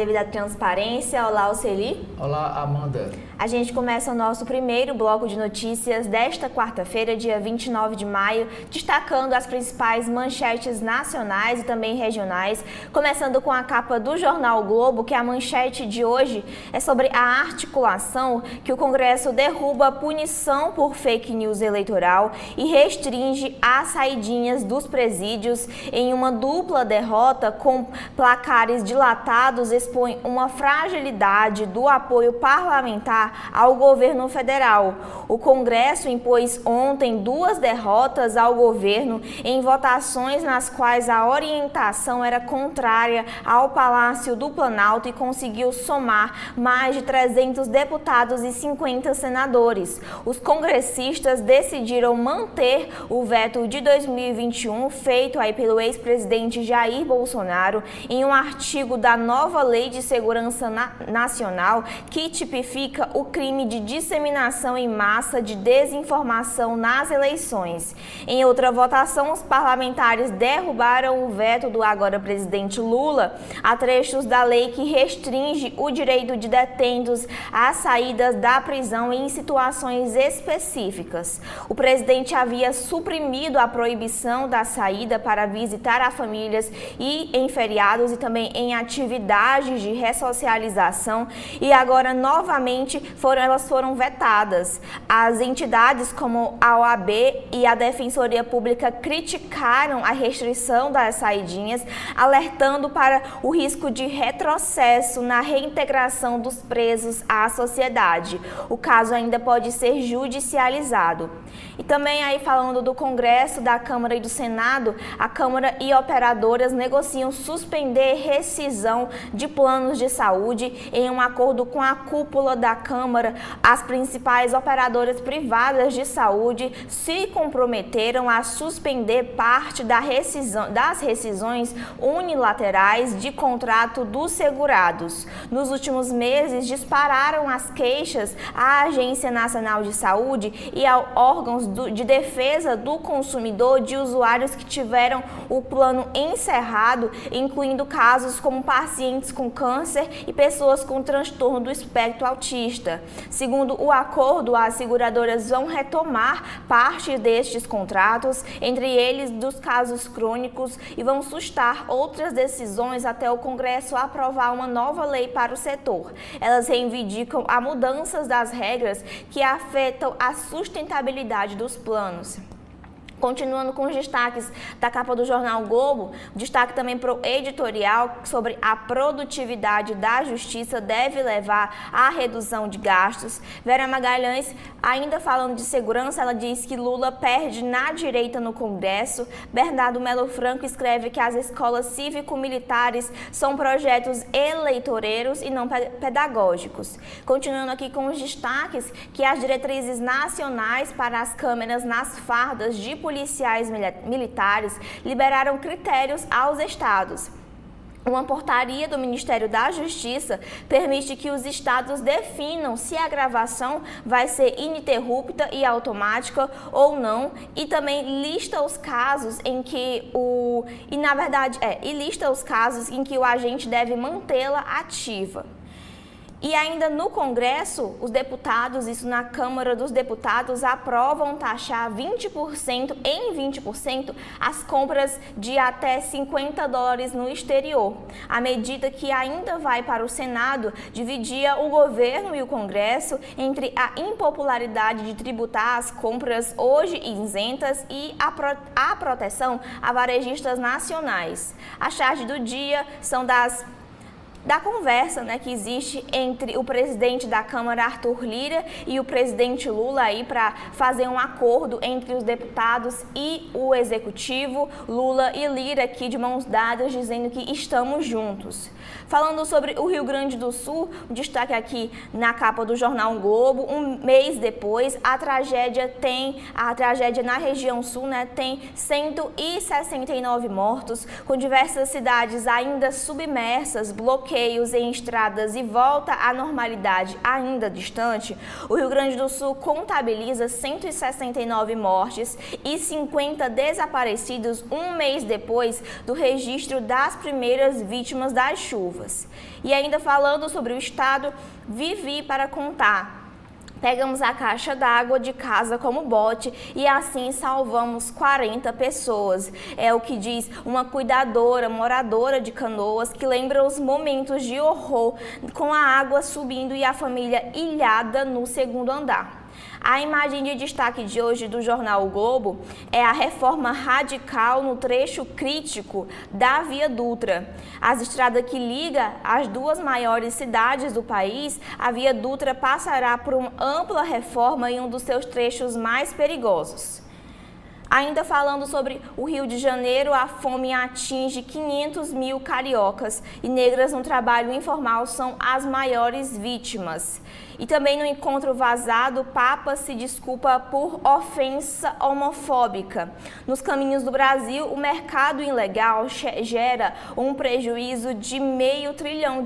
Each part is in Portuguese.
devido à transparência. Olá, Alceli. Olá, Amanda. A gente começa o nosso primeiro bloco de notícias desta quarta-feira, dia 29 de maio, destacando as principais manchetes nacionais e também regionais, começando com a capa do jornal o Globo, que a manchete de hoje é sobre a articulação que o Congresso derruba punição por fake news eleitoral e restringe as saidinhas dos presídios em uma dupla derrota com placares dilatados, expõe uma fragilidade do apoio parlamentar ao governo federal. O Congresso impôs ontem 2 derrotas ao governo em votações nas quais a orientação era contrária ao Palácio do Planalto e conseguiu somar mais de 300 deputados e 50 senadores. Os congressistas decidiram manter o veto de 2021 feito aí pelo ex-presidente Jair Bolsonaro em um artigo da nova Lei de Segurança Nacional que tipifica o crime de disseminação em massa de desinformação nas eleições. Em outra votação, os parlamentares derrubaram o veto do agora presidente Lula a trechos da lei que restringe o direito de detentos às saídas da prisão em situações específicas. O presidente havia suprimido a proibição da saída para visitar as famílias e em feriados e também em atividades de ressocialização e agora novamente elas foram vetadas. As entidades como a OAB e a Defensoria Pública criticaram a restrição das saidinhas, alertando para o risco de retrocesso na reintegração dos presos à sociedade. O caso ainda pode ser judicializado. E também aí falando do Congresso, da Câmara e do Senado, a Câmara e operadoras negociam suspender rescisão de planos de saúde em um acordo com a cúpula da Câmara. As principais operadoras privadas de saúde se comprometeram a suspender parte das rescisões unilaterais de contrato dos segurados. Nos últimos meses, dispararam as queixas à Agência Nacional de Saúde e aos órgãos de defesa do consumidor de usuários que tiveram o plano encerrado, incluindo casos como pacientes com câncer e pessoas com transtorno do espectro autista. Segundo o acordo, as seguradoras vão retomar parte destes contratos, entre eles dos casos crônicos, e vão sustar outras decisões até o Congresso aprovar uma nova lei para o setor. Elas reivindicam a mudanças das regras que afetam a sustentabilidade dos planos. Continuando com os destaques da capa do jornal Globo, destaque também para o editorial sobre a produtividade da justiça deve levar à redução de gastos. Vera Magalhães, ainda falando de segurança, ela diz que Lula perde na direita no Congresso. Bernardo Melo Franco escreve que as escolas cívico-militares são projetos eleitoreiros e não pedagógicos. Continuando aqui com os destaques, que as diretrizes nacionais para as câmeras nas fardas de policiais militares liberaram critérios aos estados. Uma portaria do Ministério da Justiça permite que os estados definam se a gravação vai ser ininterrupta e automática ou não, e também lista os casos em que o agente deve mantê-la ativa. E ainda no Congresso, os deputados, isso na Câmara dos Deputados, aprovam taxar 20% as compras de até $50 no exterior. A medida, que ainda vai para o Senado, dividia o governo e o Congresso entre a impopularidade de tributar as compras hoje isentas e a proteção a varejistas nacionais. A charge do dia são da conversa, que existe entre o presidente da Câmara, Arthur Lira, e o presidente Lula aí para fazer um acordo entre os deputados e o executivo. Lula e Lira aqui de mãos dadas, dizendo que estamos juntos. Falando sobre o Rio Grande do Sul, um destaque aqui na capa do jornal o Globo, um mês depois, a tragédia na região sul, tem 169 mortos, com diversas cidades ainda submersas, bloqueadas bloqueios em estradas e volta à normalidade ainda distante, o Rio Grande do Sul contabiliza 169 mortes e 50 desaparecidos um mês depois do registro das primeiras vítimas das chuvas. E ainda falando sobre o estado, vivi para contar. Pegamos a caixa d'água de casa como bote e assim salvamos 40 pessoas. É o que diz uma cuidadora, moradora de Canoas, que lembra os momentos de horror com a água subindo e a família ilhada no segundo andar. A imagem de destaque de hoje do jornal O Globo é a reforma radical no trecho crítico da Via Dutra. As estradas que ligam as duas maiores cidades do país, a Via Dutra passará por uma ampla reforma em um dos seus trechos mais perigosos. Ainda falando sobre o Rio de Janeiro, a fome atinge 500 mil cariocas e negras no trabalho informal são as maiores vítimas. E também no encontro vazado, o Papa se desculpa por ofensa homofóbica. Nos caminhos do Brasil, o mercado ilegal gera um prejuízo de R$500 bilhão.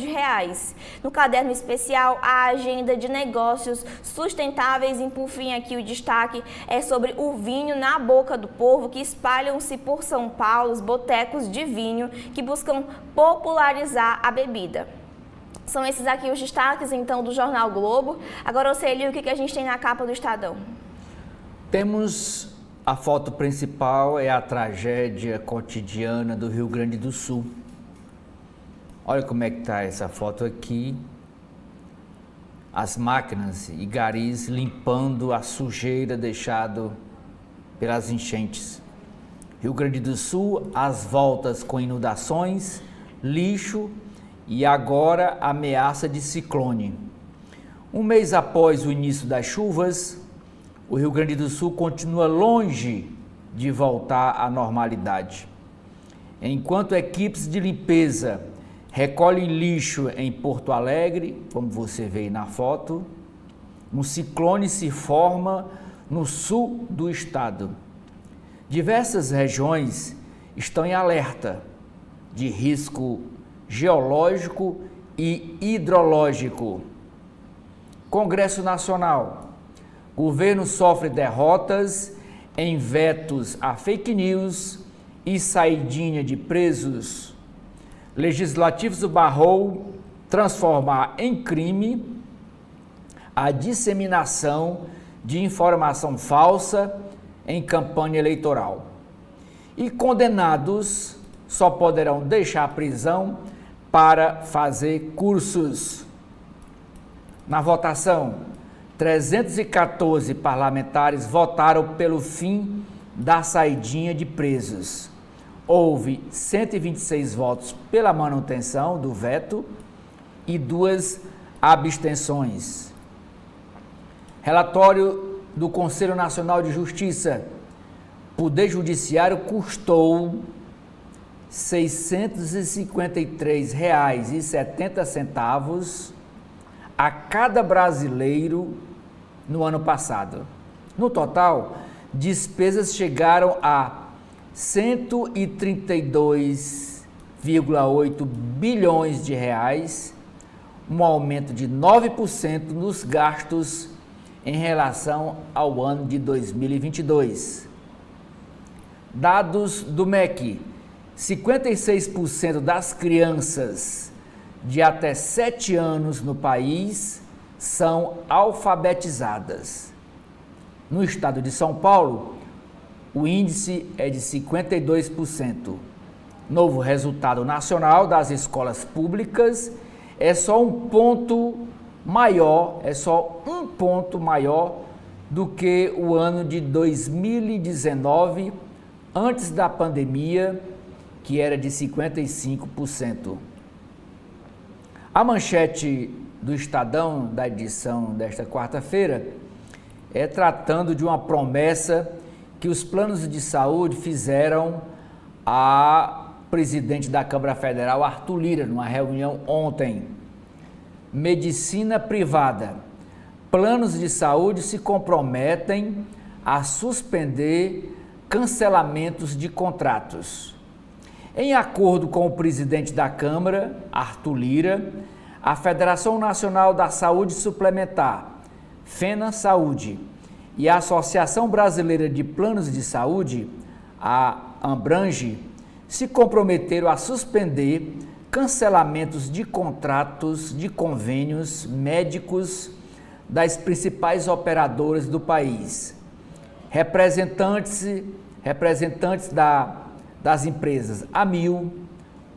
No caderno especial, a agenda de negócios sustentáveis, e por fim aqui o destaque é sobre o vinho na boca do povo, que espalham-se por São Paulo, os botecos de vinho que buscam popularizar a bebida. São esses aqui os destaques, então, do Jornal Globo. Agora, Oceli, o que a gente tem na capa do Estadão? Temos a foto principal, é a tragédia cotidiana do Rio Grande do Sul. Olha como é que está essa foto aqui. As máquinas e garis limpando a sujeira deixada pelas enchentes. Rio Grande do Sul, as voltas com inundações, lixo e agora ameaça de ciclone. Um mês após o início das chuvas, o Rio Grande do Sul continua longe de voltar à normalidade. Enquanto equipes de limpeza recolhem lixo em Porto Alegre, como você vê aí na foto, um ciclone se forma no sul do estado. Diversas regiões estão em alerta de risco geológico e hidrológico. Congresso Nacional. Governo sofre derrotas em vetos a fake news e saidinha de presos. Legislativo barrou transformar em crime a disseminação de informação falsa em campanha eleitoral. E condenados só poderão deixar a prisão para fazer cursos. Na votação, 314 parlamentares votaram pelo fim da saidinha de presos. Houve 126 votos pela manutenção do veto e 2 abstenções. Relatório do Conselho Nacional de Justiça. Poder Judiciário custou R$ 653,70 a cada brasileiro no ano passado. No total, despesas chegaram a 132,8 bilhões de reais, um aumento de 9% nos gastos em relação ao ano de 2022. Dados do MEC: 56% das crianças de até 7 anos no país são alfabetizadas. No estado de São Paulo, o índice é de 52%. Novo resultado nacional das escolas públicas é só um ponto maior do que o ano de 2019, antes da pandemia, que era de 55%. A manchete do Estadão da edição desta quarta-feira é tratando de uma promessa que os planos de saúde fizeram a presidente da Câmara Federal, Arthur Lira, numa reunião ontem. Medicina privada. Planos de saúde se comprometem a suspender cancelamentos de contratos. Em acordo com o presidente da Câmara, Arthur Lira, a Federação Nacional da Saúde Suplementar, FENA-Saúde, e a Associação Brasileira de Planos de Saúde, a Ambrange, se comprometeram a suspender cancelamentos de contratos de convênios médicos das principais operadoras do país. Representantes das empresas Amil,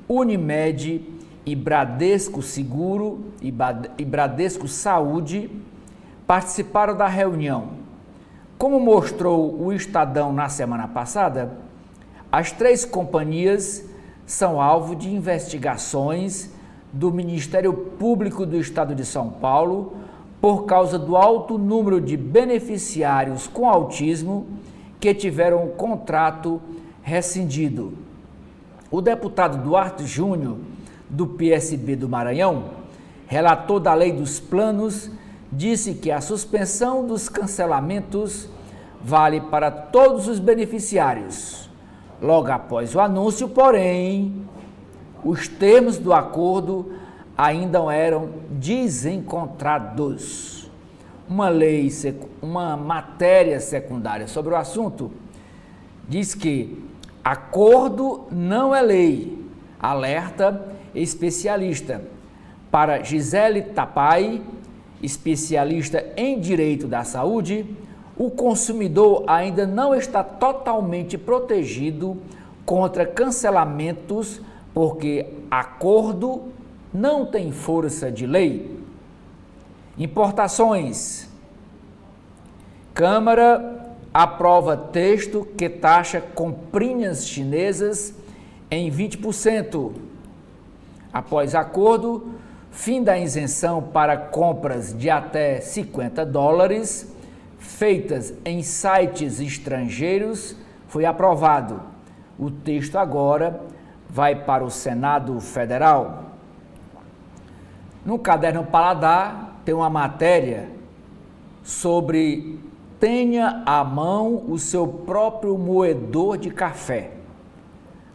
Unimed e Bradesco Seguro e Bradesco Saúde participaram da reunião. Como mostrou o Estadão na semana passada, as 3 companhias são alvo de investigações do Ministério Público do Estado de São Paulo por causa do alto número de beneficiários com autismo que tiveram o contrato rescindido. O deputado Duarte Júnior, do PSB do Maranhão, relator da Lei dos Planos, disse que a suspensão dos cancelamentos vale para todos os beneficiários. Logo após o anúncio, porém, os termos do acordo ainda eram desencontrados. Uma matéria secundária sobre o assunto diz que acordo não é lei, alerta especialista. Para Gisele Tapai, especialista em direito da saúde, o consumidor ainda não está totalmente protegido contra cancelamentos porque acordo não tem força de lei. Importações. Câmara aprova texto que taxa comprinhas chinesas em 20%. Após acordo, fim da isenção para compras de até $50 feitas em sites estrangeiros foi aprovado. O texto agora vai para o Senado Federal. No Caderno Paladar tem uma matéria sobre tenha à mão o seu próprio moedor de café.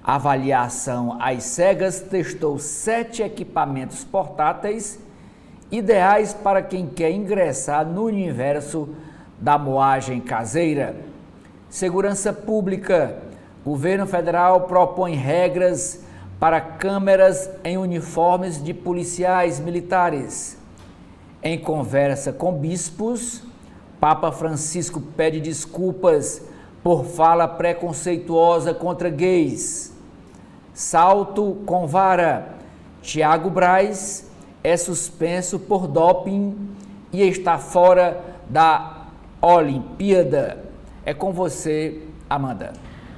A avaliação às cegas testou 7 equipamentos portáteis ideais para quem quer ingressar no universo da moagem caseira. Segurança Pública. Governo Federal propõe regras para câmeras em uniformes de policiais militares. Em conversa com bispos, Papa Francisco pede desculpas por fala preconceituosa contra gays. Salto com vara. Thiago Braz é suspenso por doping e está fora da Olimpíada. É com você, Amanda.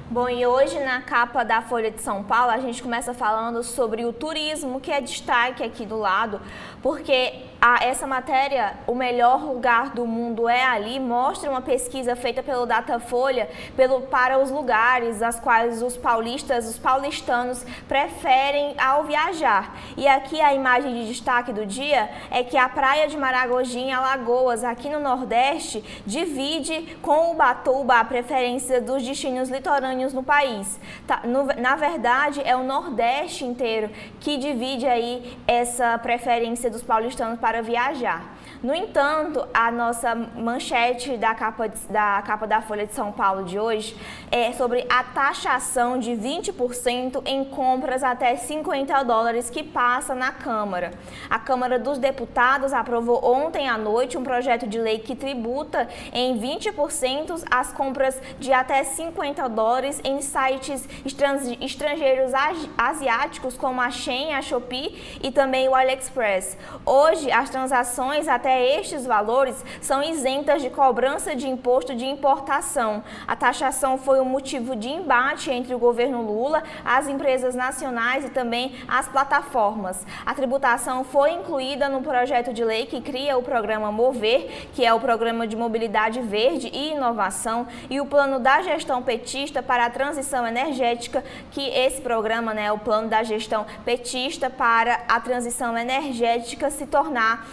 Bom, e hoje na capa da Folha de São Paulo a gente começa falando sobre o turismo, que é destaque aqui do lado, porque essa matéria, o melhor lugar do mundo é ali, mostra uma pesquisa feita pelo Datafolha para os lugares aos quais os paulistanos preferem ao viajar. E aqui a imagem de destaque do dia é que a praia de Maragogi, em Alagoas, aqui no Nordeste, divide com Ubatuba a preferência dos destinos litorâneos no país. Na verdade, é o Nordeste inteiro que divide aí essa preferência dos paulistanos para viajar. No entanto, a nossa manchete da capa da Folha de São Paulo de hoje é sobre a taxação de 20% em compras até $50 que passa na Câmara. A Câmara dos Deputados aprovou ontem à noite um projeto de lei que tributa em 20% as compras de até $50 em sites estrangeiros asiáticos como a Shein, a Shopee e também o AliExpress. Hoje, as transações até estes valores são isentas de cobrança de imposto de importação. A taxação foi um motivo de embate entre o governo Lula, as empresas nacionais e também as plataformas. A tributação foi incluída no projeto de lei que cria o programa Mover, que é o Programa de Mobilidade Verde e Inovação, e o Plano da Gestão Petista para a Transição Energética, que esse programa, né, é o Plano da Gestão Petista para a Transição Energética se tornar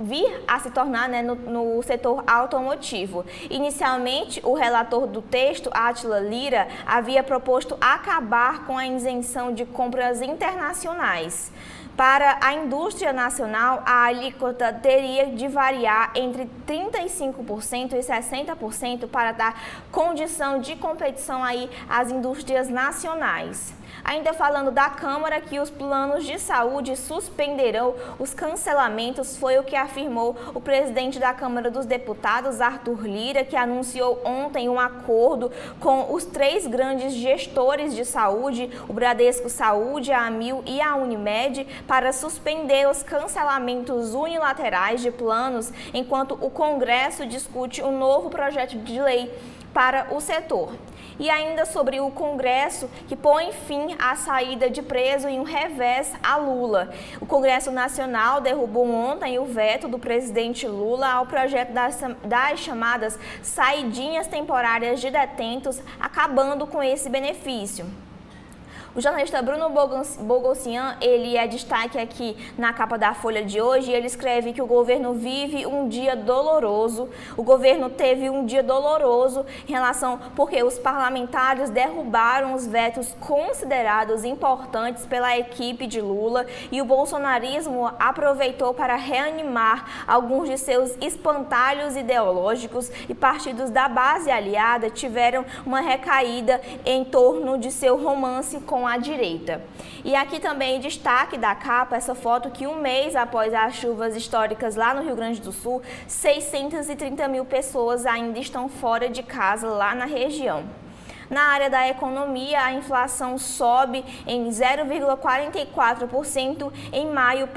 vir a se tornar, né, no setor automotivo. Inicialmente, o relator do texto, Átila Lira, havia proposto acabar com a isenção de compras internacionais. Para a indústria nacional, a alíquota teria de variar entre 35% e 60% para dar condição de competição aí às indústrias nacionais. Ainda falando da Câmara, que os planos de saúde suspenderão os cancelamentos, foi o que afirmou o presidente da Câmara dos Deputados, Arthur Lira, que anunciou ontem um acordo com os 3 grandes gestores de saúde, o Bradesco Saúde, a Amil e a Unimed, para suspender os cancelamentos unilaterais de planos, enquanto o Congresso discute um novo projeto de lei para o setor. E ainda sobre o Congresso, que põe fim à saída de preso e um revés a Lula. O Congresso Nacional derrubou ontem o veto do presidente Lula ao projeto das chamadas saidinhas temporárias de detentos, acabando com esse benefício. O jornalista Bruno Bogossian, ele é destaque aqui na capa da Folha de hoje, e ele escreve que o governo vive um dia doloroso. O governo teve um dia doloroso em relação porque os parlamentares derrubaram os vetos considerados importantes pela equipe de Lula e o bolsonarismo aproveitou para reanimar alguns de seus espantalhos ideológicos, e partidos da base aliada tiveram uma recaída em torno de seu romance com a direita. E aqui também destaque da capa essa foto que um mês após as chuvas históricas lá no Rio Grande do Sul, 630 mil pessoas ainda estão fora de casa lá na região. Na área da economia, a inflação sobe em 0,44% em maio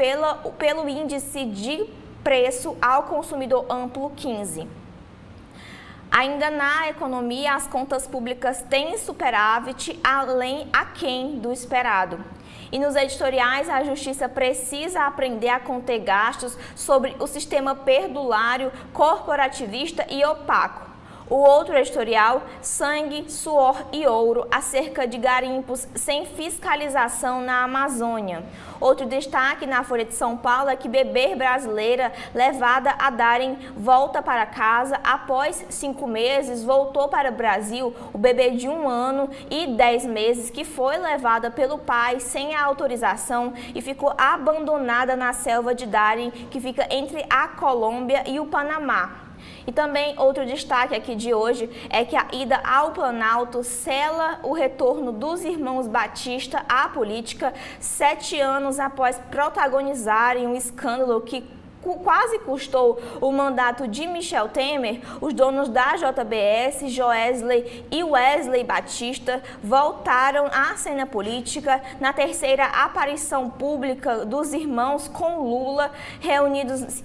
pelo índice de preço ao consumidor amplo 15. Ainda na economia, as contas públicas têm superávit aquém do esperado. E nos editoriais, a Justiça precisa aprender a conter gastos sobre o sistema perdulário, corporativista e opaco. O outro editorial, Sangue, Suor e Ouro, acerca de garimpos sem fiscalização na Amazônia. Outro destaque na Folha de São Paulo é que bebê brasileira levada a darem volta para casa após 5 meses voltou para o Brasil. O bebê de 1 ano e 10 meses que foi levada pelo pai sem a autorização e ficou abandonada na selva de Darién, que fica entre a Colômbia e o Panamá. E também outro destaque aqui de hoje é que a ida ao Planalto sela o retorno dos irmãos Batista à política 7 anos após protagonizarem um escândalo que quase custou o mandato de Michel Temer. Os donos da JBS, Joesley e Wesley Batista, voltaram à cena política na terceira aparição pública dos irmãos com Lula,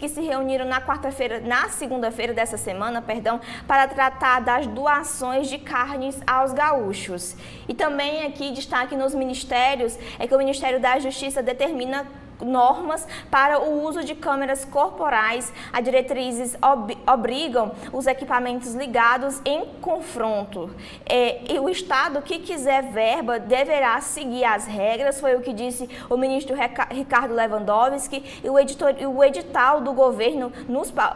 que se reuniram na segunda-feira dessa semana, para tratar das doações de carnes aos gaúchos. E também aqui destaque nos ministérios é que o Ministério da Justiça determina normas para o uso de câmeras corporais. As diretrizes obrigam os equipamentos ligados em confronto. E o Estado que quiser verba deverá seguir as regras, foi o que disse o ministro Ricardo Lewandowski. E o edital do governo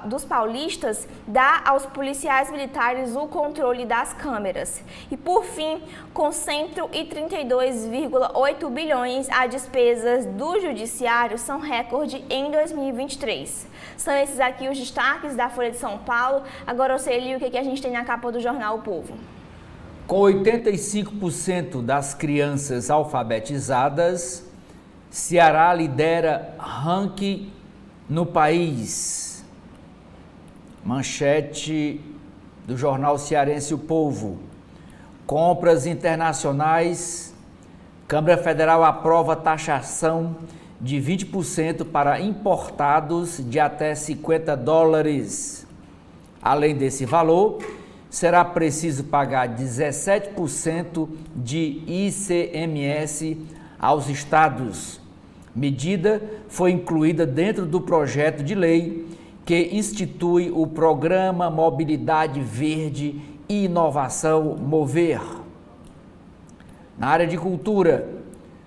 dos paulistas dá aos policiais militares o controle das câmeras. E por fim, com 132,8 bilhões, as despesas do judiciário são recorde em 2023. São esses aqui os destaques da Folha de São Paulo. Agora eu sei o que a gente tem na capa do jornal O Povo. Com 85% das crianças alfabetizadas, Ceará lidera ranking no país. Manchete do jornal cearense O Povo. Compras internacionais. Câmara Federal aprova taxação de 20% para importados de até $50. Além desse valor, será preciso pagar 17% de ICMS aos estados. Medida foi incluída dentro do projeto de lei que institui o Programa Mobilidade Verde e Inovação Mover. Na área de cultura,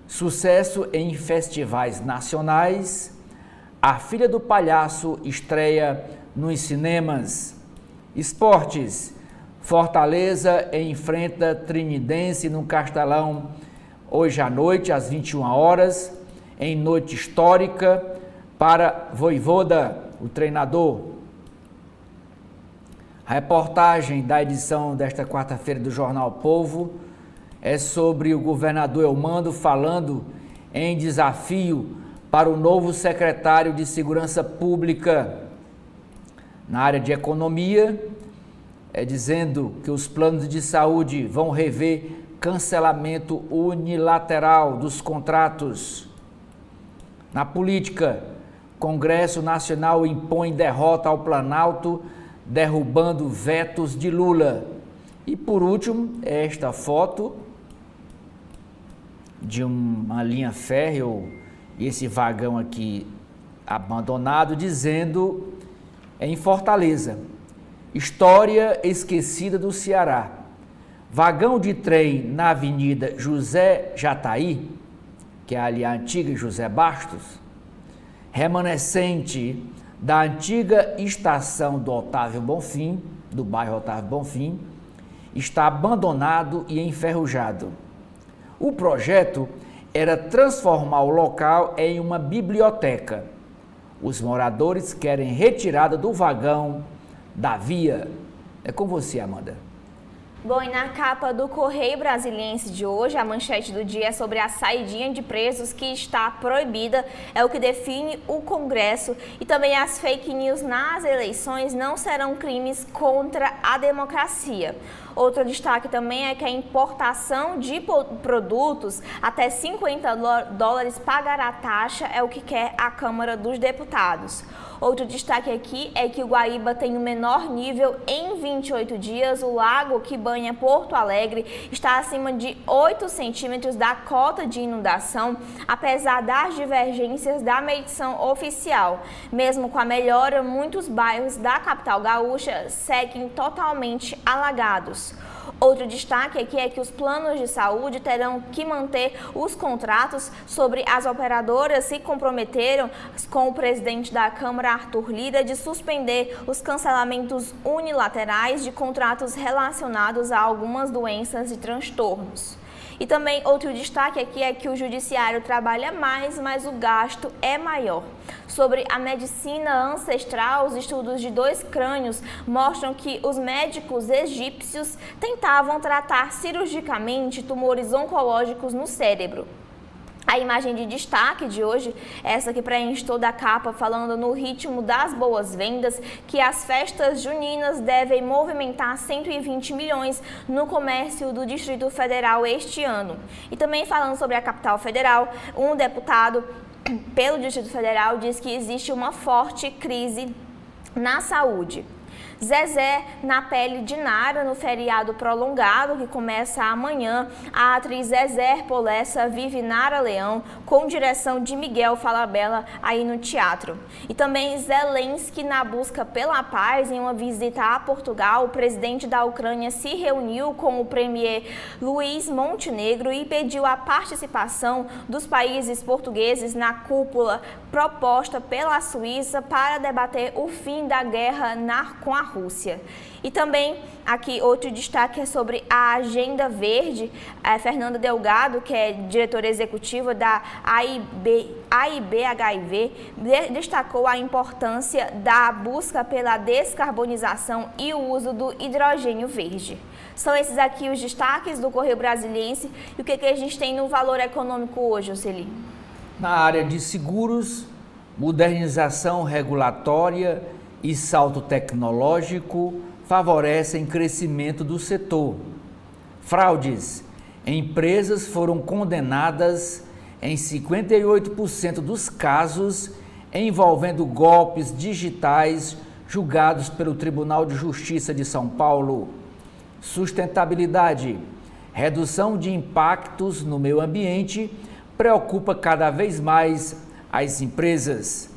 sucesso em festivais nacionais, A Filha do Palhaço estreia nos cinemas. Esportes. Fortaleza enfrenta Trinidense no Castelão hoje à noite, às 21 horas, em noite histórica para Vojvoda, o treinador. A reportagem da edição desta quarta-feira do Jornal Povo é sobre o governador Elmando falando em desafio para o novo secretário de Segurança Pública. Na área de economia, dizendo que os planos de saúde vão rever cancelamento unilateral dos contratos. Na política, Congresso Nacional impõe derrota ao Planalto, derrubando vetos de Lula. E por último, esta foto de uma linha férrea, e esse vagão aqui abandonado, dizendo em Fortaleza, história esquecida do Ceará. Vagão de trem na Avenida José Jataí, que é ali a antiga José Bastos, remanescente da antiga estação do Otávio Bonfim, do bairro Otávio Bonfim, está abandonado e enferrujado. O projeto era transformar o local em uma biblioteca. Os moradores querem retirada do vagão da via. É com você, Amanda. Bom, e na capa do Correio Brasiliense de hoje, a manchete do dia é sobre a saidinha de presos que está proibida, é o que define o Congresso, e também as fake news nas eleições não serão crimes contra a democracia. Outro destaque também é que a importação de produtos até 50 dólares pagará taxa, é o que quer a Câmara dos Deputados. Outro destaque aqui é que o Guaíba tem o menor nível em 28 dias. O lago que banha Porto Alegre está acima de 8 centímetros da cota de inundação, apesar das divergências da medição oficial. Mesmo com a melhora, muitos bairros da capital gaúcha seguem totalmente alagados. Outro destaque aqui é que os planos de saúde terão que manter os contratos. Sobre as operadoras se comprometeram com o presidente da Câmara, Arthur Lira, de suspender os cancelamentos unilaterais de contratos relacionados a algumas doenças e transtornos. E também outro destaque aqui é que o judiciário trabalha mais, mas o gasto é maior. Sobre a medicina ancestral, os estudos de 2 crânios mostram que os médicos egípcios tentavam tratar cirurgicamente tumores oncológicos no cérebro. A imagem de destaque de hoje, essa que preenche toda a capa, falando no ritmo das boas-vendas, que as festas juninas devem movimentar 120 milhões no comércio do Distrito Federal este ano. E também falando sobre a capital federal, um deputado pelo Distrito Federal diz que existe uma forte crise na saúde. Zezé na pele de Nara no feriado prolongado que começa amanhã. A atriz Zezé Polessa vive Nara Leão com direção de Miguel Falabella aí no teatro. E também Zelensky na busca pela paz. Em uma visita a Portugal, o presidente da Ucrânia se reuniu com o premier Luiz Montenegro e pediu a participação dos países portugueses na cúpula proposta pela Suíça para debater o fim da guerra com a Rússia. E também aqui outro destaque é sobre a Agenda Verde. Fernanda Delgado, que é diretora executiva da AIBHIV, destacou a importância da busca pela descarbonização e o uso do hidrogênio verde. São esses aqui os destaques do Correio Brasiliense. E o que a gente tem no valor econômico hoje, Oceli? Na área de seguros, modernização regulatória e salto tecnológico favorecem crescimento do setor. Fraudes. Empresas foram condenadas em 58% dos casos envolvendo golpes digitais julgados pelo Tribunal de Justiça de São Paulo. Sustentabilidade. Redução de impactos no meio ambiente preocupa cada vez mais as empresas.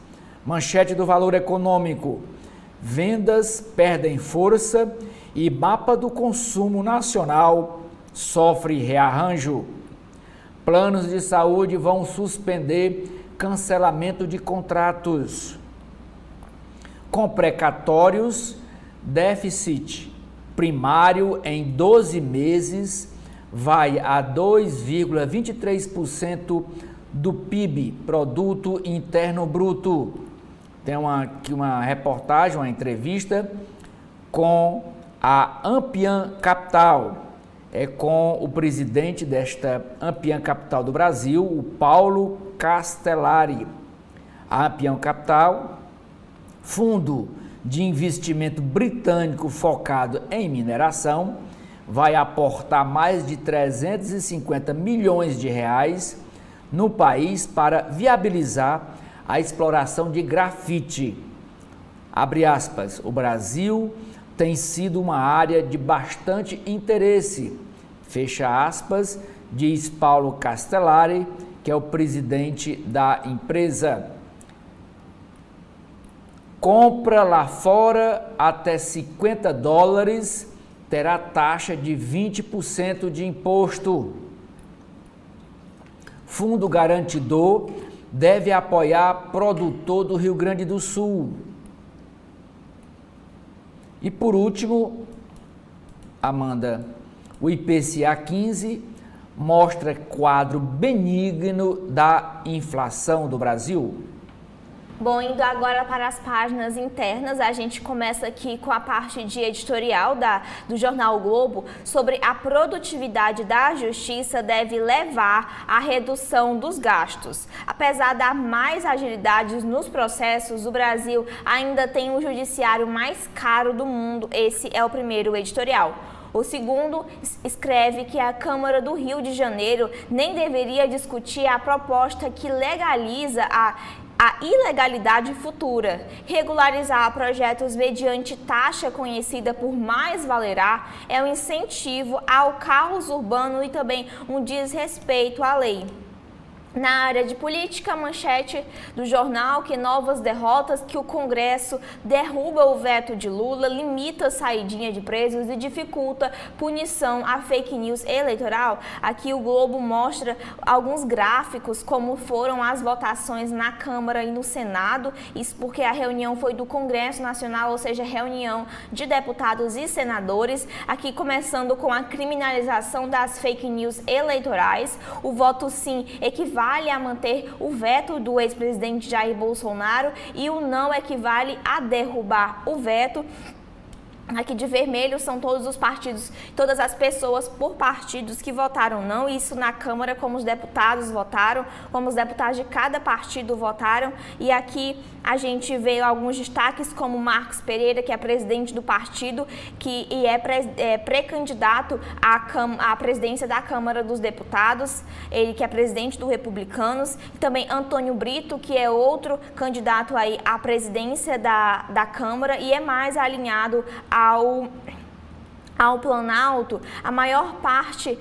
Manchete do Valor Econômico. Vendas perdem força e mapa do consumo nacional sofre rearranjo. Planos de saúde vão suspender cancelamento de contratos. Com precatórios, déficit primário em 12 meses vai a 2,23% do PIB, Produto Interno Bruto. Tem aqui uma reportagem, uma entrevista com a Ampiam Capital, com o presidente desta Ampiam Capital do Brasil, o Paulo Castellari. A Ampiam Capital, fundo de investimento britânico focado em mineração, vai aportar mais de 350 milhões de reais no país para viabilizar a exploração de grafite. Abre aspas, o Brasil tem sido uma área de bastante interesse, fecha aspas, diz Paulo Castellari, que é o presidente da empresa. Compra lá fora até $50 terá taxa de 20% de imposto. Fundo garantidor deve apoiar produtor do Rio Grande do Sul. E por último, Amanda, o IPCA 15 mostra quadro benigno da inflação do Brasil. Bom, indo agora para as páginas internas, a gente começa aqui com a parte de editorial do jornal o Globo sobre a produtividade da justiça deve levar à redução dos gastos. Apesar da mais agilidade nos processos, o Brasil ainda tem o judiciário mais caro do mundo. Esse é o primeiro editorial. O segundo escreve que a Câmara do Rio de Janeiro nem deveria discutir a proposta que legaliza a ilegalidade futura. Regularizar projetos mediante taxa conhecida por mais valerá é um incentivo ao caos urbano e também um desrespeito à lei. Na área de política, manchete do jornal que novas derrotas, que o Congresso derruba o veto de Lula, limita a saidinha de presos e dificulta punição à fake news eleitoral. Aqui o Globo mostra alguns gráficos como foram as votações na Câmara e no Senado, isso porque a reunião foi do Congresso Nacional, ou seja, reunião de deputados e senadores. Aqui começando com a criminalização das fake news eleitorais, o voto sim equivale a manter o veto do ex-presidente Jair Bolsonaro e o não equivale a derrubar o veto. Aqui de vermelho são todos os partidos, todas as pessoas por partidos que votaram não, isso na Câmara, como os deputados votaram, como os deputados de cada partido votaram. E aqui a gente vê alguns destaques como Marcos Pereira, que é presidente do partido e é pré-candidato à presidência da Câmara dos Deputados, ele que é presidente do Republicanos, e também Antônio Brito, que é outro candidato aí à presidência da Câmara e é mais alinhado ao Planalto. A maior parte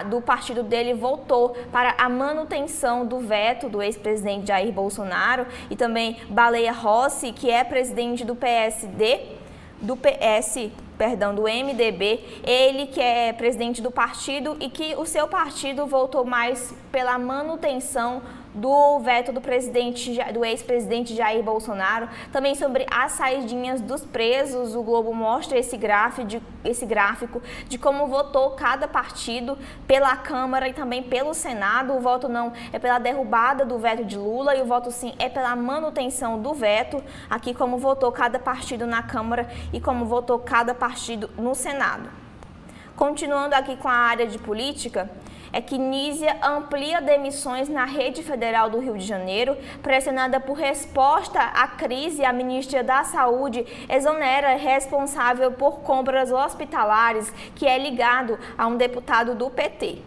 do partido dele votou para a manutenção do veto do ex-presidente Jair Bolsonaro e também Baleia Rossi, que é presidente do do MDB, ele que é presidente do partido e que o seu partido votou mais pela manutenção do veto do ex-presidente Jair Bolsonaro. Também sobre as saidinhas dos presos, o Globo mostra esse gráfico de como votou cada partido pela Câmara e também pelo Senado. O voto não é pela derrubada do veto de Lula e o voto sim é pela manutenção do veto. Aqui como votou cada partido na Câmara e como votou cada partido no Senado. Continuando aqui com a área de política, é que Nízia amplia demissões na Rede Federal do Rio de Janeiro. Pressionada por resposta à crise, a ministra da Saúde exonera responsável por compras hospitalares, que é ligado a um deputado do PT.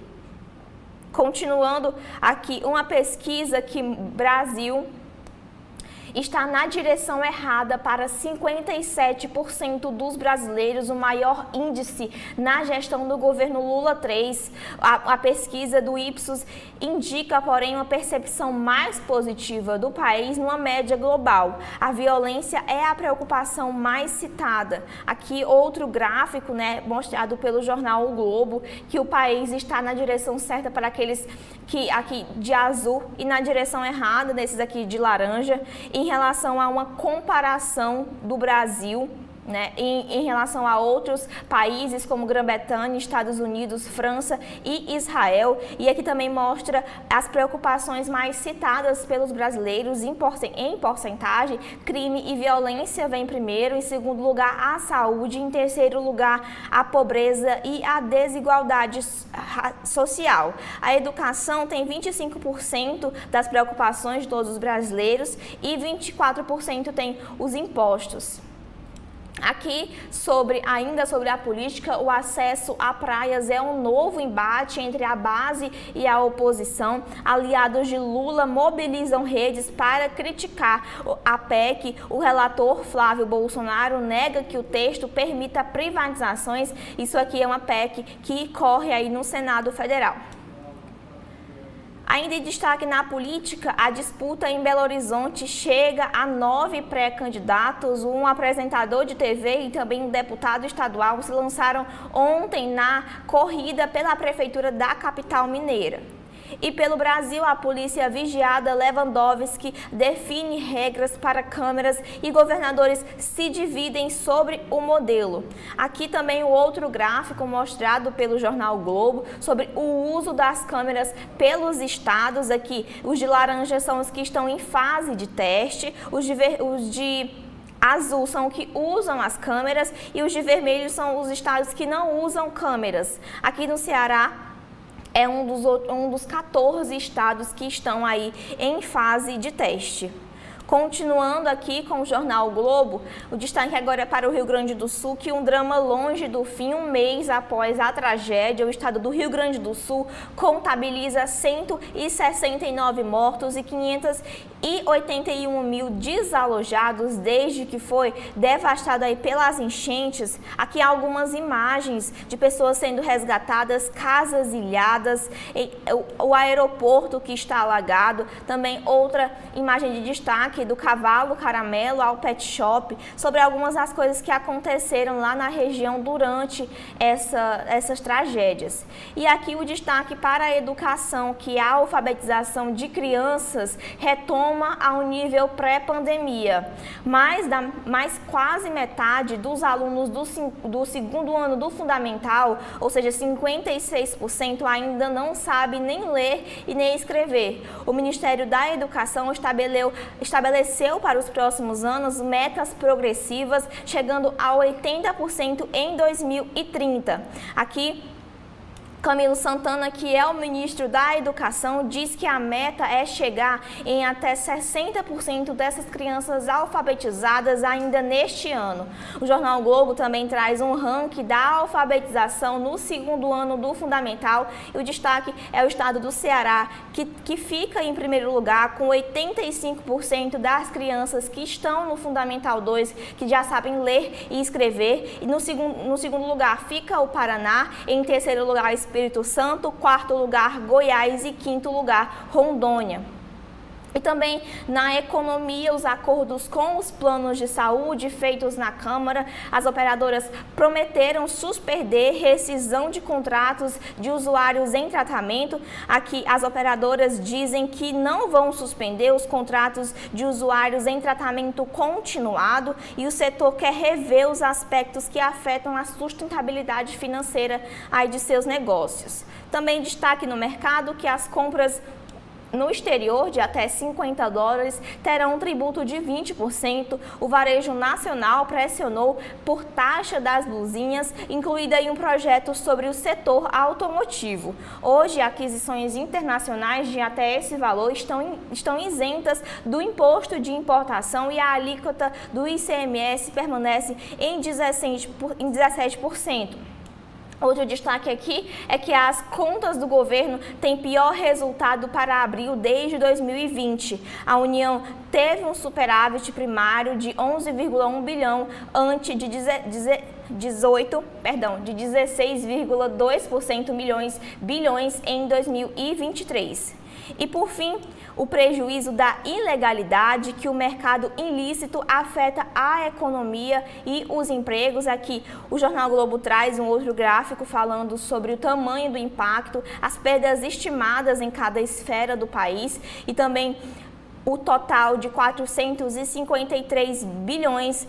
Continuando aqui, uma pesquisa que Brasil está na direção errada para 57% dos brasileiros, o maior índice na gestão do governo Lula III. A pesquisa do Ipsos indica, porém, uma percepção mais positiva do país numa média global. A violência é a preocupação mais citada. Aqui outro gráfico, mostrado pelo jornal O Globo, que o país está na direção certa para aqueles que aqui de azul e na direção errada desses aqui de laranja, em relação a uma comparação do Brasil, em relação a outros países como Grã-Bretanha, Estados Unidos, França e Israel. E aqui também mostra as preocupações mais citadas pelos brasileiros em porcentagem. Crime e violência vem primeiro, em segundo lugar a saúde, em terceiro lugar a pobreza e a desigualdade social. A educação tem 25% das preocupações de todos os brasileiros e 24% tem os impostos. Aqui, ainda sobre a política, o acesso a praias é um novo embate entre a base e a oposição. Aliados de Lula mobilizam redes para criticar a PEC. O relator Flávio Bolsonaro nega que o texto permita privatizações. Isso aqui é uma PEC que corre aí no Senado Federal. Ainda em destaque na política, a disputa em Belo Horizonte chega a 9 pré-candidatos. Um apresentador de TV e também um deputado estadual se lançaram ontem na corrida pela prefeitura da capital mineira. E pelo Brasil, a polícia vigiada Lewandowski define regras para câmeras e governadores se dividem sobre o modelo. Aqui também o outro gráfico mostrado pelo jornal Globo sobre o uso das câmeras pelos estados. Aqui os de laranja são os que estão em fase de teste, os de azul são os que usam as câmeras e os de vermelho são os estados que não usam câmeras. Aqui no Ceará, é um dos 14 estados que estão aí em fase de teste. Continuando aqui com o jornal Globo, o destaque agora é para o Rio Grande do Sul, que um drama longe do fim. Um mês após a tragédia, o estado do Rio Grande do Sul contabiliza 169 mortos e 581 mil desalojados desde que foi devastado aí pelas enchentes. Aqui há algumas imagens de pessoas sendo resgatadas, casas ilhadas, o aeroporto que está alagado. Também outra imagem de destaque do cavalo caramelo ao pet shop, sobre algumas das coisas que aconteceram lá na região durante essas tragédias. E aqui o destaque para a educação, que a alfabetização de crianças retoma ao nível pré-pandemia. Mais quase metade dos alunos do segundo ano do fundamental, ou seja, 56%, ainda não sabe nem ler e nem escrever. O Ministério da Educação estabeleceu para os próximos anos metas progressivas, chegando a 80% em 2030. Aqui, Camilo Santana, que é o ministro da Educação, diz que a meta é chegar em até 60% dessas crianças alfabetizadas ainda neste ano. O jornal Globo também traz um ranking da alfabetização no segundo ano do fundamental e o destaque é o estado do Ceará, que fica em primeiro lugar com 85% das crianças que estão no Fundamental 2, que já sabem ler e escrever. E no segundo lugar fica o Paraná, em terceiro lugar Espírito Santo, quarto lugar Goiás e quinto lugar Rondônia. E também na economia, os acordos com os planos de saúde feitos na Câmara, as operadoras prometeram suspender rescisão de contratos de usuários em tratamento. Aqui as operadoras dizem que não vão suspender os contratos de usuários em tratamento continuado e o setor quer rever os aspectos que afetam a sustentabilidade financeira aí de seus negócios. Também destaque no mercado que as compras no exterior de até $50 terão um tributo de 20%. O varejo nacional pressionou por taxa das blusinhas, incluída em um projeto sobre o setor automotivo. Hoje, aquisições internacionais de até esse valor estão isentas do imposto de importação e a alíquota do ICMS permanece em 17%. Outro destaque aqui é que as contas do governo têm pior resultado para abril desde 2020. A União teve um superávit primário de 11,1 bilhão antes de 16,2% bilhões em 2023. E por fim, o prejuízo da ilegalidade, que o mercado ilícito afeta a economia e os empregos. Aqui o Jornal Globo traz um outro gráfico falando sobre o tamanho do impacto, as perdas estimadas em cada esfera do país e também o total de 453 bilhões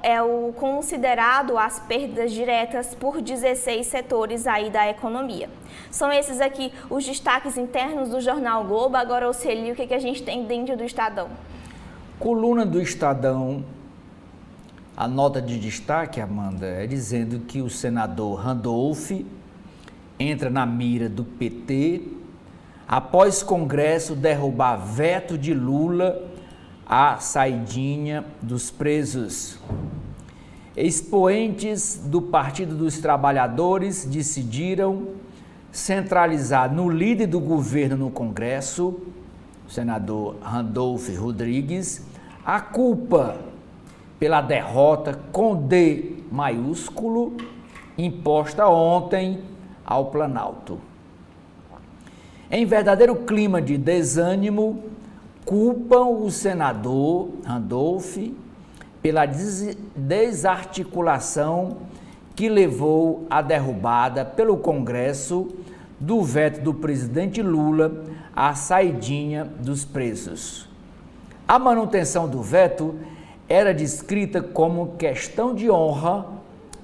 é o considerado as perdas diretas por 16 setores aí da economia. São esses aqui os destaques internos do Jornal Globo. Agora, Oceli, o que a gente tem dentro do Estadão? Coluna do Estadão, a nota de destaque, Amanda, é dizendo que o senador Randolph entra na mira do PT após Congresso derrubar veto de Lula à saidinha dos presos. Expoentes do Partido dos Trabalhadores decidiram centralizar no líder do governo no Congresso, o senador Randolph Rodrigues, a culpa pela derrota com D maiúsculo imposta ontem ao Planalto. Em verdadeiro clima de desânimo, culpam o senador Randolph pela desarticulação que levou à derrubada pelo Congresso do veto do presidente Lula à saidinha dos presos. A manutenção do veto era descrita como questão de honra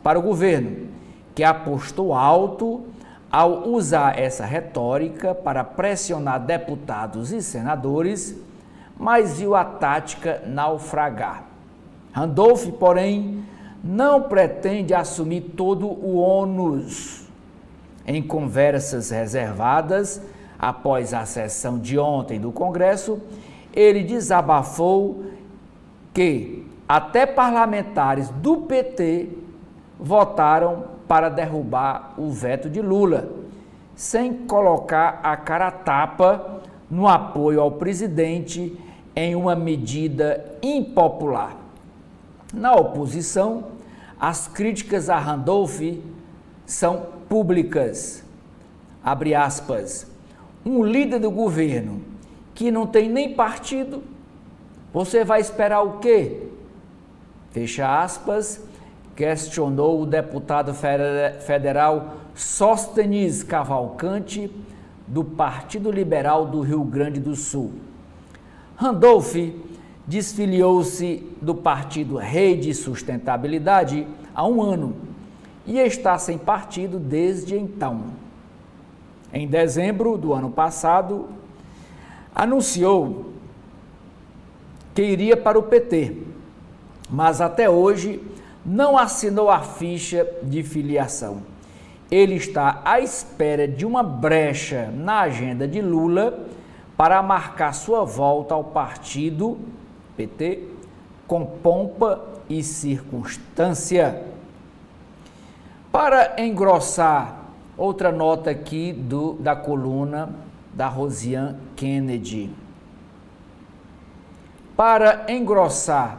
para o governo, que apostou alto ao usar essa retórica para pressionar deputados e senadores, mas viu a tática naufragar. Randolph, porém, não pretende assumir todo o ônus. Em conversas reservadas, após a sessão de ontem do Congresso, ele desabafou que até parlamentares do PT votaram para derrubar o veto de Lula, sem colocar a cara a tapa no apoio ao presidente em uma medida impopular. Na oposição, as críticas a Randolph são públicas. Abre aspas. Um líder do governo que não tem nem partido, você vai esperar o quê? Fecha aspas. Questionou o deputado federal Sóstenes Cavalcante, do Partido Liberal do Rio Grande do Sul. Randolph desfiliou-se do partido Rede Sustentabilidade há um ano e está sem partido desde então. Em dezembro do ano passado, anunciou que iria para o PT, mas até hoje não assinou a ficha de filiação. Ele está à espera de uma brecha na agenda de Lula para marcar sua volta ao partido PT com pompa e circunstância. Para engrossar, outra nota aqui da coluna da Rosiane Kennedy. Para engrossar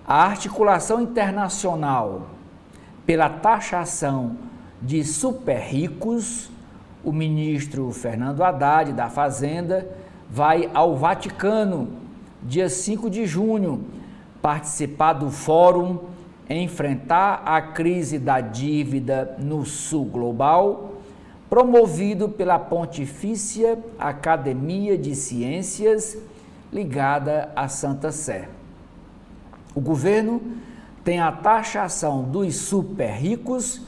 a articulação internacional pela taxação de super ricos, o ministro Fernando Haddad, da Fazenda, vai ao Vaticano, dia 5 de junho, participar do Fórum Enfrentar a Crise da Dívida no Sul Global, promovido pela Pontifícia Academia de Ciências, ligada à Santa Sé. O governo tem a taxação dos super ricos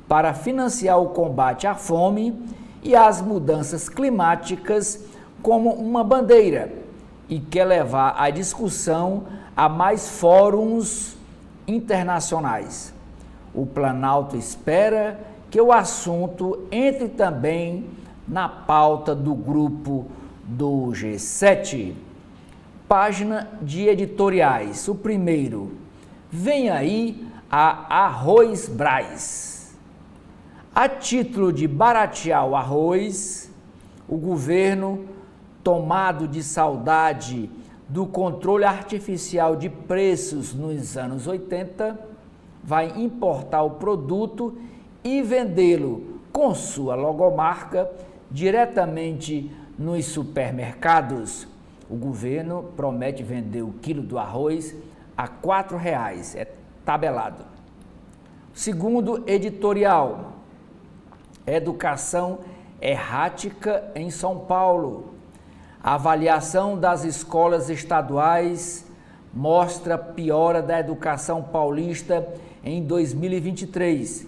para financiar o combate à fome e às mudanças climáticas como uma bandeira e quer levar a discussão a mais fóruns internacionais. O Planalto espera que o assunto entre também na pauta do grupo do G7. Página de editoriais. O primeiro, vem aí a Arroz Brás. A título de baratear o arroz, o governo, tomado de saudade do controle artificial de preços nos anos 80, vai importar o produto e vendê-lo com sua logomarca diretamente nos supermercados. O governo promete vender o quilo do arroz a R$ 4,00, é tabelado. Segundo editorial, Educação errática em São Paulo. A avaliação das escolas estaduais mostra piora da educação paulista em 2023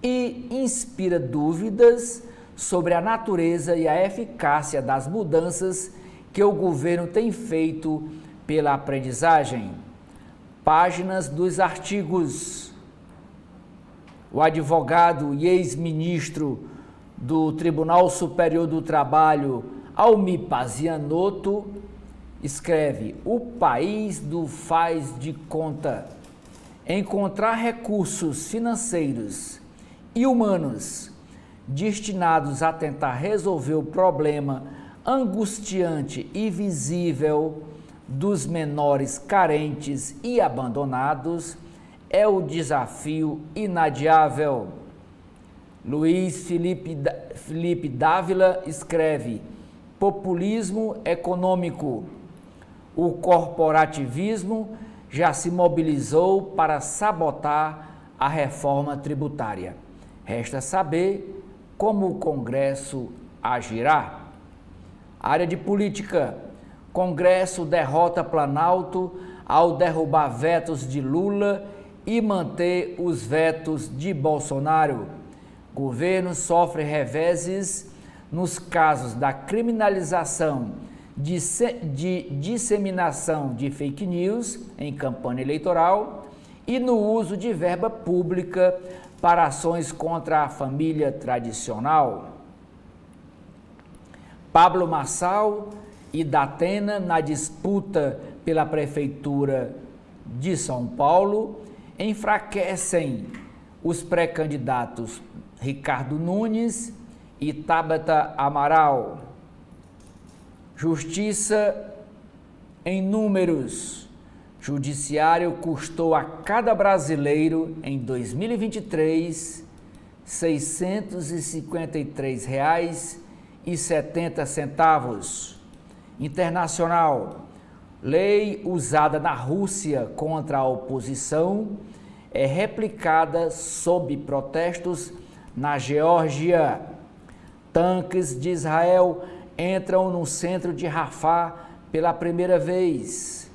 e inspira dúvidas sobre a natureza e a eficácia das mudanças que o governo tem feito pela aprendizagem. Páginas dos artigos. O advogado e ex-ministro do Tribunal Superior do Trabalho, Almir Pazianotto, escreve: o país do faz de conta. Encontrar recursos financeiros e humanos destinados a tentar resolver o problema angustiante e visível dos menores carentes e abandonados é o desafio inadiável. Luiz Felipe Dávila escreve: populismo econômico. O corporativismo já se mobilizou para sabotar a reforma tributária. Resta saber como o Congresso agirá. Área de política. Congresso derrota Planalto ao derrubar vetos de Lula e manter os vetos de Bolsonaro. Governo sofre reveses nos casos da criminalização de disseminação de fake news em campanha eleitoral e no uso de verba pública para ações contra a família tradicional. Pablo Marçal e Datena na disputa pela Prefeitura de São Paulo enfraquecem os pré-candidatos Ricardo Nunes e Tabata Amaral. Justiça em números. Judiciário custou a cada brasileiro em 2023 R$ 653,70. Internacional. Lei usada na Rússia contra a oposição é replicada sob protestos na Geórgia. Tanques de Israel entram no centro de Rafah pela primeira vez.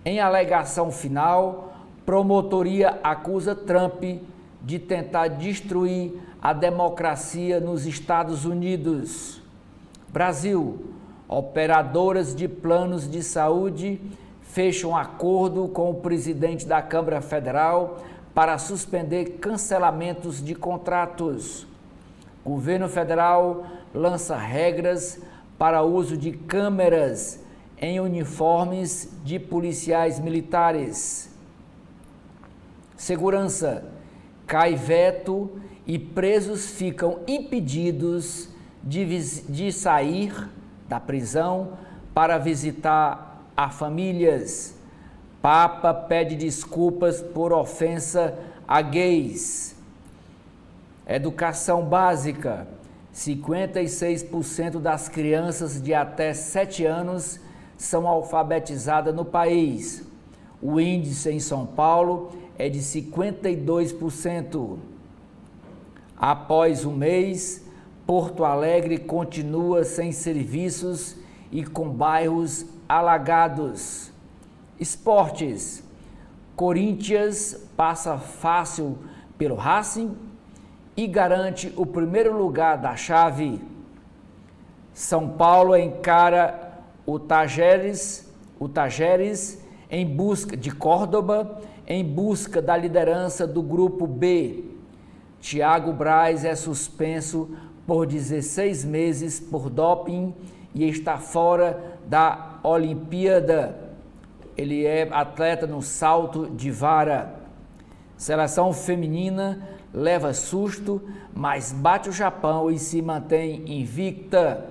Em alegação final, promotoria acusa Trump de tentar destruir a democracia nos Estados Unidos. Brasil. Operadoras de planos de saúde fecham acordo com o presidente da Câmara Federal para suspender cancelamentos de contratos. Governo federal lança regras para uso de câmeras em uniformes de policiais militares. Segurança. Cai veto e presos ficam impedidos de sair da prisão para visitar a famílias. Papa pede desculpas por ofensa a gays. Educação básica. 56% das crianças de até 7 anos são alfabetizadas no país. O índice em São Paulo é de 52%. Após um mês, Porto Alegre continua sem serviços e com bairros alagados. Esportes. Corinthians passa fácil pelo Racing e garante o primeiro lugar da chave. São Paulo encara o Tajeres em busca de Córdoba, em busca da liderança do grupo B. Thiago Braz é suspenso por 16 meses por doping e está fora da Olimpíada. Ele é atleta no salto de vara. Seleção feminina leva susto, mas bate o Japão e se mantém invicta.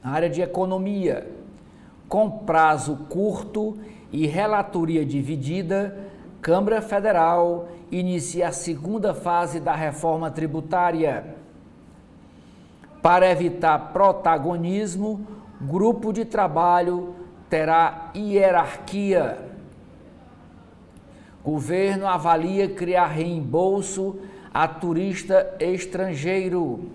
Área de economia. Com prazo curto e relatoria dividida, Câmara Federal inicia a segunda fase da reforma tributária. Para evitar protagonismo, grupo de trabalho terá hierarquia. Governo avalia criar reembolso a turista estrangeiro.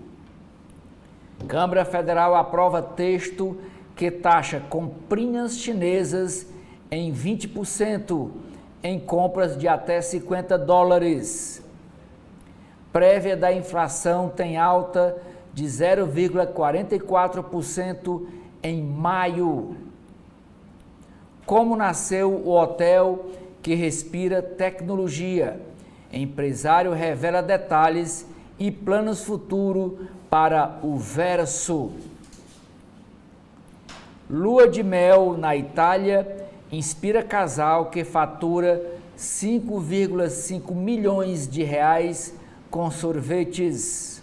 Câmara Federal aprova texto que taxa comprinhas chinesas em 20% em compras de até $50. Prévia da inflação tem alta de 0,44% em maio. Como nasceu o hotel que respira tecnologia? Empresário revela detalhes e planos futuros para o Verso. Lua de mel na Itália inspira casal que fatura 5,5 milhões de reais com sorvetes.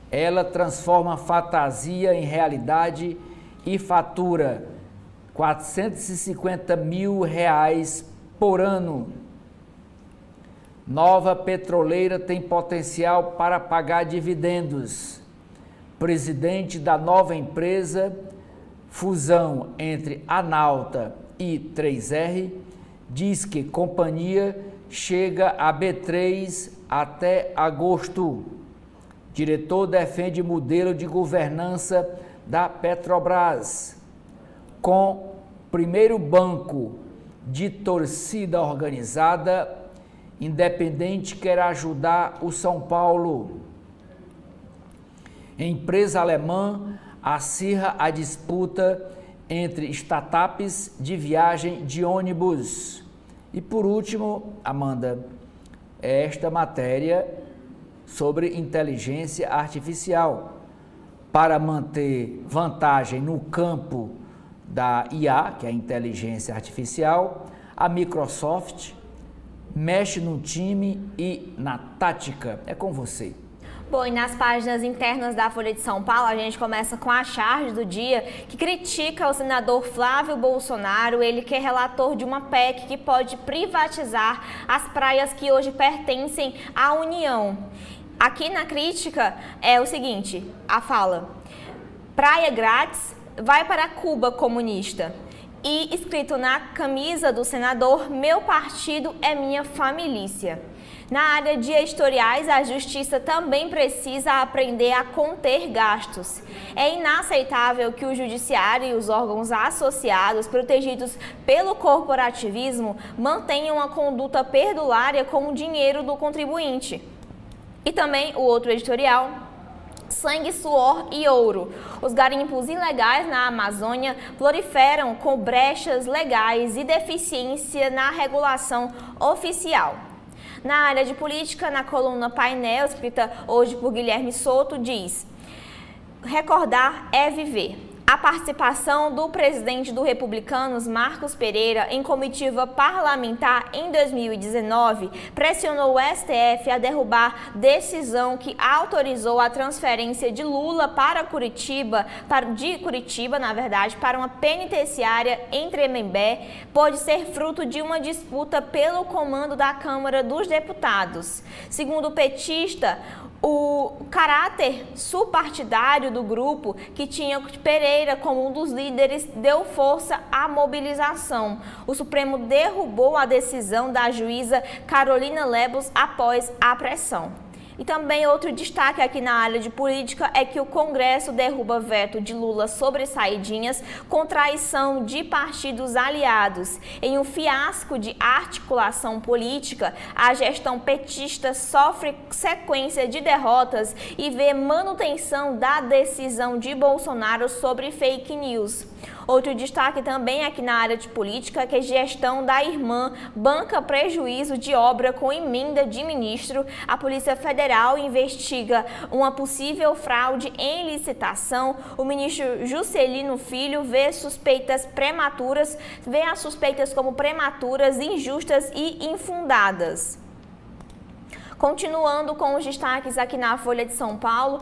Ela transforma fantasia em realidade e fatura 450 mil reais por ano. Nova petroleira tem potencial para pagar dividendos. Presidente da nova empresa, fusão entre Analta e 3R, diz que companhia chega a B3 até agosto. Diretor defende modelo de governança da Petrobras. Com primeiro banco de torcida organizada, Independente quer ajudar o São Paulo. Empresa alemã acirra a disputa entre startups de viagem de ônibus. E por último, Amanda, esta matéria sobre inteligência artificial. Para manter vantagem no campo da IA, que é a inteligência artificial, a Microsoft mexe no time e na tática. É com você. Bom, e nas páginas internas da Folha de São Paulo, a gente começa com a charge do dia, que critica o senador Flávio Bolsonaro, ele que é relator de uma PEC que pode privatizar as praias que hoje pertencem à União. Aqui na crítica é o seguinte, a fala: praia grátis vai para Cuba comunista. E escrito na camisa do senador, meu partido é minha família. Na área de editoriais, a justiça também precisa aprender a conter gastos. É inaceitável que o judiciário e os órgãos associados, protegidos pelo corporativismo, mantenham uma conduta perdulária com o dinheiro do contribuinte. E também o outro editorial: sangue, suor e ouro. Os garimpos ilegais na Amazônia proliferam com brechas legais e deficiência na regulação oficial. Na área de política, na coluna Painel, escrita hoje por Guilherme Souto, diz: recordar é viver. A participação do presidente do Republicanos, Marcos Pereira, em comitiva parlamentar em 2019 pressionou o STF a derrubar decisão que autorizou a transferência de Lula para Curitiba, para uma penitenciária em Tremembé, pode ser fruto de uma disputa pelo comando da Câmara dos Deputados. Segundo o petista, o caráter subpartidário do grupo, que tinha Pereira como um dos líderes, deu força à mobilização. O Supremo derrubou a decisão da juíza Carolina Lebos após a pressão. E também outro destaque aqui na área de política é que o Congresso derruba veto de Lula sobre saidinhas com traição de partidos aliados. Em um fiasco de articulação política, a gestão petista sofre sequência de derrotas e vê manutenção da decisão de Bolsonaro sobre fake news. Outro destaque também aqui na área de política é que a gestão da irmã banca prejuízo de obra com emenda de ministro. A Polícia Federal investiga uma possível fraude em licitação. O ministro Juscelino Filho vê as suspeitas como prematuras, injustas e infundadas. Continuando com os destaques aqui na Folha de São Paulo,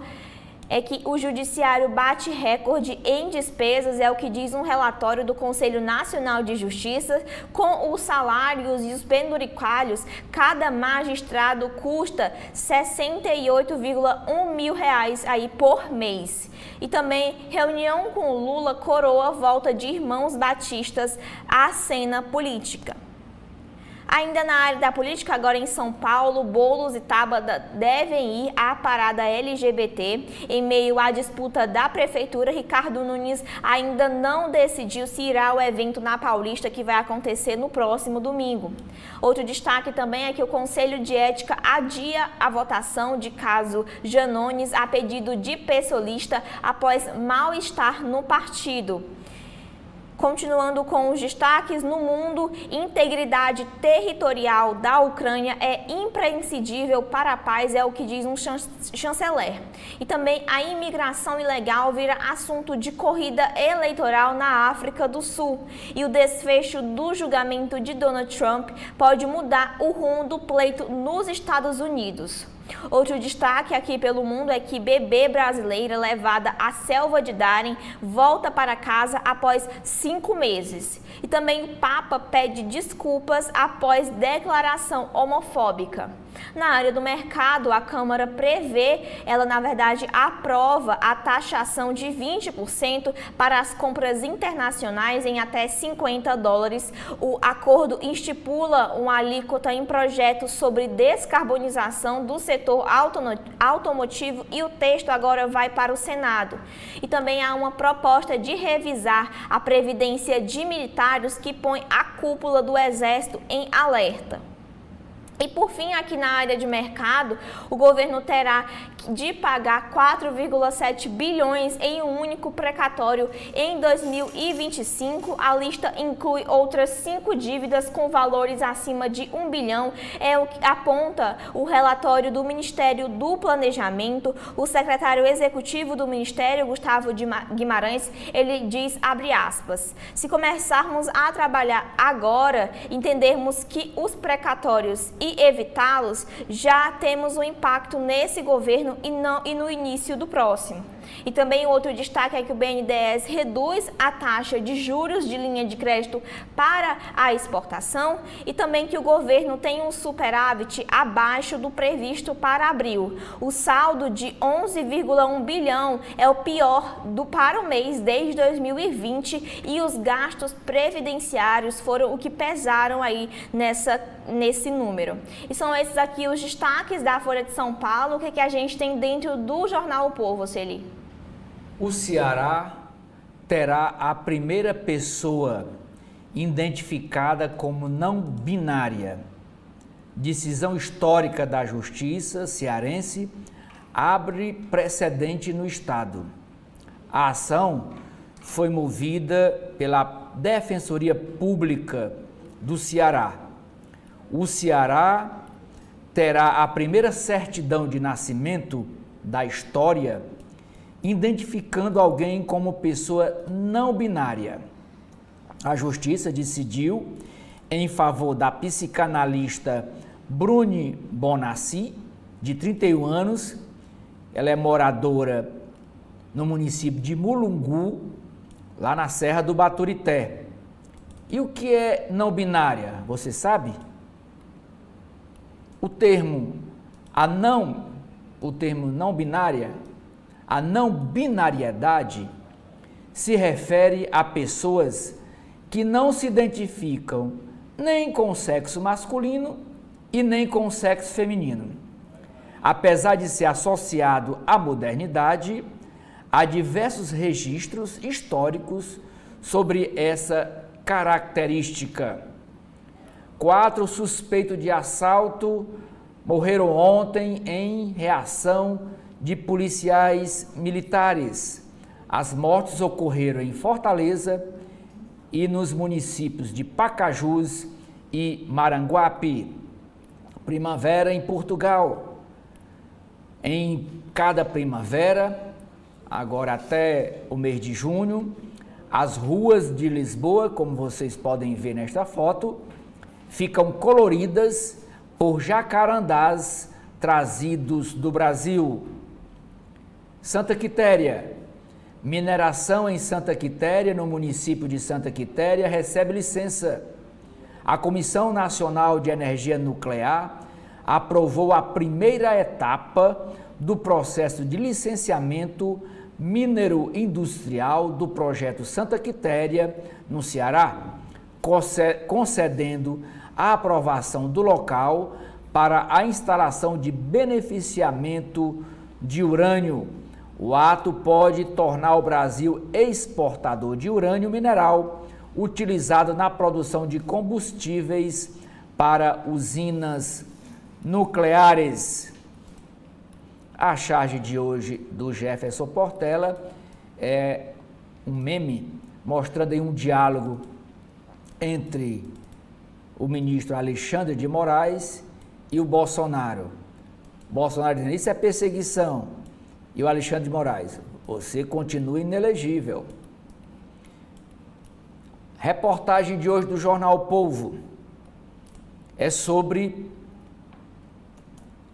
é que o judiciário bate recorde em despesas, é o que diz um relatório do Conselho Nacional de Justiça. Com os salários e os penduricalhos, cada magistrado custa R$ 68,1 mil aí por mês. E também, reunião com Lula coroa volta de irmãos batistas à cena política. Ainda na área da política, agora em São Paulo, Boulos e Tabata devem ir à parada LGBT. Em meio à disputa da prefeitura, Ricardo Nunes ainda não decidiu se irá ao evento na Paulista, que vai acontecer no próximo domingo. Outro destaque também é que o Conselho de Ética adia a votação de caso Janones a pedido de pessoalista após mal-estar no partido. Continuando com os destaques, no mundo, integridade territorial da Ucrânia é imprescindível para a paz, é o que diz um chanceler. E também a imigração ilegal vira assunto de corrida eleitoral na África do Sul. E o desfecho do julgamento de Donald Trump pode mudar o rumo do pleito nos Estados Unidos. Outro destaque aqui pelo mundo é que bebê brasileira levada à selva de Daren volta para casa após 5 meses. E também o Papa pede desculpas após declaração homofóbica. Na área do mercado, a Câmara aprova a taxação de 20% para as compras internacionais em até $50. O acordo estipula uma alíquota em projetos sobre descarbonização do setor automotivo e o texto agora vai para o Senado. E também há uma proposta de revisar a previdência de militares que põe a cúpula do Exército em alerta. E por fim, aqui na área de mercado, o governo terá de pagar 4,7 bilhões em um único precatório em 2025. A lista inclui outras 5 dívidas com valores acima de 1 bilhão, é o que aponta o relatório do Ministério do Planejamento. O secretário executivo do Ministério, Gustavo Guimarães, ele diz, abre aspas, se começarmos a trabalhar agora, entendermos que os precatórios e evitá-los, já temos um impacto nesse governo e no início do próximo. E também outro destaque é que o BNDES reduz a taxa de juros de linha de crédito para a exportação e também que o governo tem um superávit abaixo do previsto para abril. O saldo de 11,1 bilhão é o pior para o mês desde 2020 e os gastos previdenciários foram o que pesaram aí nesse número. E são esses aqui os destaques da Folha de São Paulo. O que a gente tem dentro do Jornal O Povo, Celi? O Ceará terá a primeira pessoa identificada como não binária. Decisão histórica da Justiça cearense abre precedente no Estado. A ação foi movida pela Defensoria Pública do Ceará. O Ceará terá a primeira certidão de nascimento da história identificando alguém como pessoa não binária. A Justiça decidiu em favor da psicanalista Bruni Bonassi, de 31 anos. Ela é moradora no município de Mulungu, lá na Serra do Baturité. E o que é não binária? Você sabe? O termo não binária, a não binariedade, se refere a pessoas que não se identificam nem com o sexo masculino e nem com o sexo feminino. Apesar de ser associado à modernidade, há diversos registros históricos sobre essa característica. 4 suspeitos de assalto morreram ontem em reação de policiais militares. As mortes ocorreram em Fortaleza e nos municípios de Pacajus e Maranguape. Primavera em Portugal. Em cada primavera, agora até o mês de junho, as ruas de Lisboa, como vocês podem ver nesta foto, ficam coloridas por jacarandás trazidos do Brasil. Santa Quitéria. Mineração em Santa Quitéria, no município de Santa Quitéria, recebe licença. A Comissão Nacional de Energia Nuclear aprovou a primeira etapa do processo de licenciamento minero-industrial do projeto Santa Quitéria, no Ceará, concedendo a aprovação do local para a instalação de beneficiamento de urânio. O ato pode tornar o Brasil exportador de urânio mineral, utilizado na produção de combustíveis para usinas nucleares. A charge de hoje do Jefferson Portela é um meme mostrando aí um diálogo entre o ministro Alexandre de Moraes e o Bolsonaro. Bolsonaro dizendo, isso é perseguição. E o Alexandre de Moraes, você continua inelegível. Reportagem de hoje do Jornal O Povo é sobre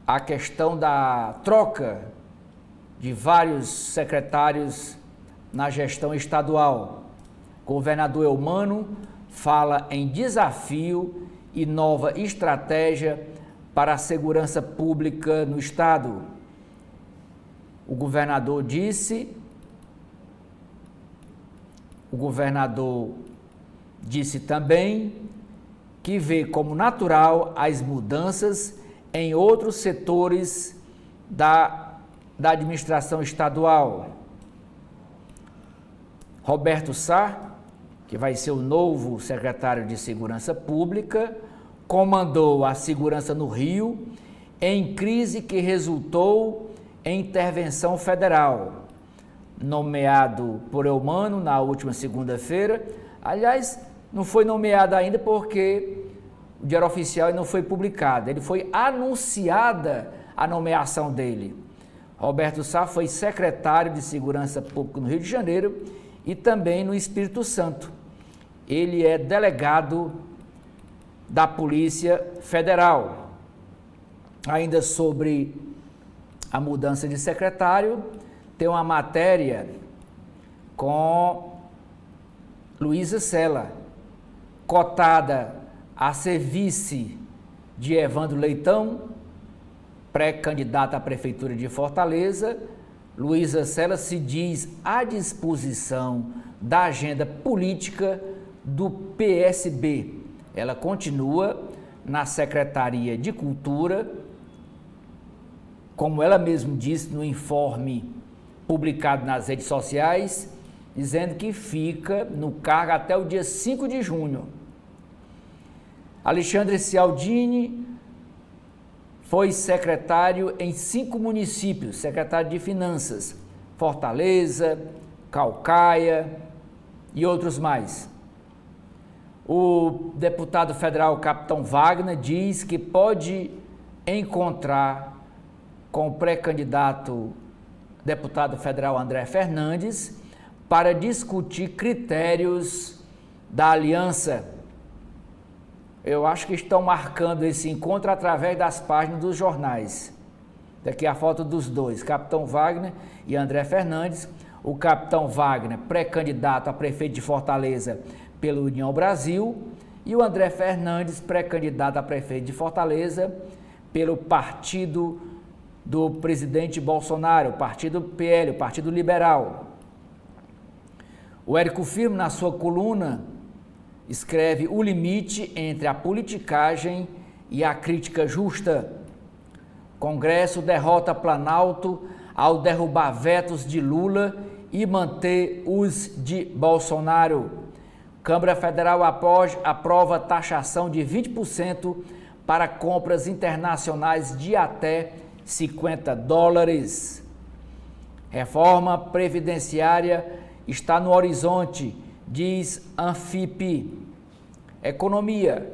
a questão da troca de vários secretários na gestão estadual. Governador Eumano fala em desafio e nova estratégia para a segurança pública no estado. O governador disse também que vê como natural as mudanças em outros setores da administração estadual. Roberto Sá, que vai ser o novo secretário de Segurança Pública, comandou a segurança no Rio em crise que resultou em intervenção federal. Nomeado por Eumano na última segunda-feira, aliás, não foi nomeado ainda porque o Diário Oficial não foi publicado, ele foi anunciada a nomeação dele. Roberto Sá foi secretário de Segurança Pública no Rio de Janeiro e também no Espírito Santo. Ele é delegado da Polícia Federal. Ainda sobre a mudança de secretário, tem uma matéria com Luísa Sela, cotada a ser vice de Evandro Leitão, pré-candidata à Prefeitura de Fortaleza. Luísa Sela se diz à disposição da agenda política do PSB. Ela continua na Secretaria de Cultura, como ela mesma disse no informe publicado nas redes sociais, dizendo que fica no cargo até o dia 5 de junho. Alexandre Cialdini foi secretário em 5 municípios, secretário de Finanças, Fortaleza, Caucaia e outros mais. O deputado federal Capitão Wagner diz que pode encontrar com o pré-candidato deputado federal André Fernandes para discutir critérios da aliança. Eu acho que estão marcando esse encontro através das páginas dos jornais. Daqui a foto dos dois, Capitão Wagner e André Fernandes. O Capitão Wagner, pré-candidato a prefeito de Fortaleza pela União Brasil, e o André Fernandes, pré-candidato a prefeito de Fortaleza pelo partido do presidente Bolsonaro, o partido PL, o Partido Liberal. O Érico Firmo, na sua coluna, escreve o limite entre a politicagem e a crítica justa. Congresso derrota Planalto ao derrubar vetos de Lula e manter os de Bolsonaro. Câmara Federal aprova taxação de 20% para compras internacionais de até $50. Reforma previdenciária está no horizonte, diz Anfip. Economia.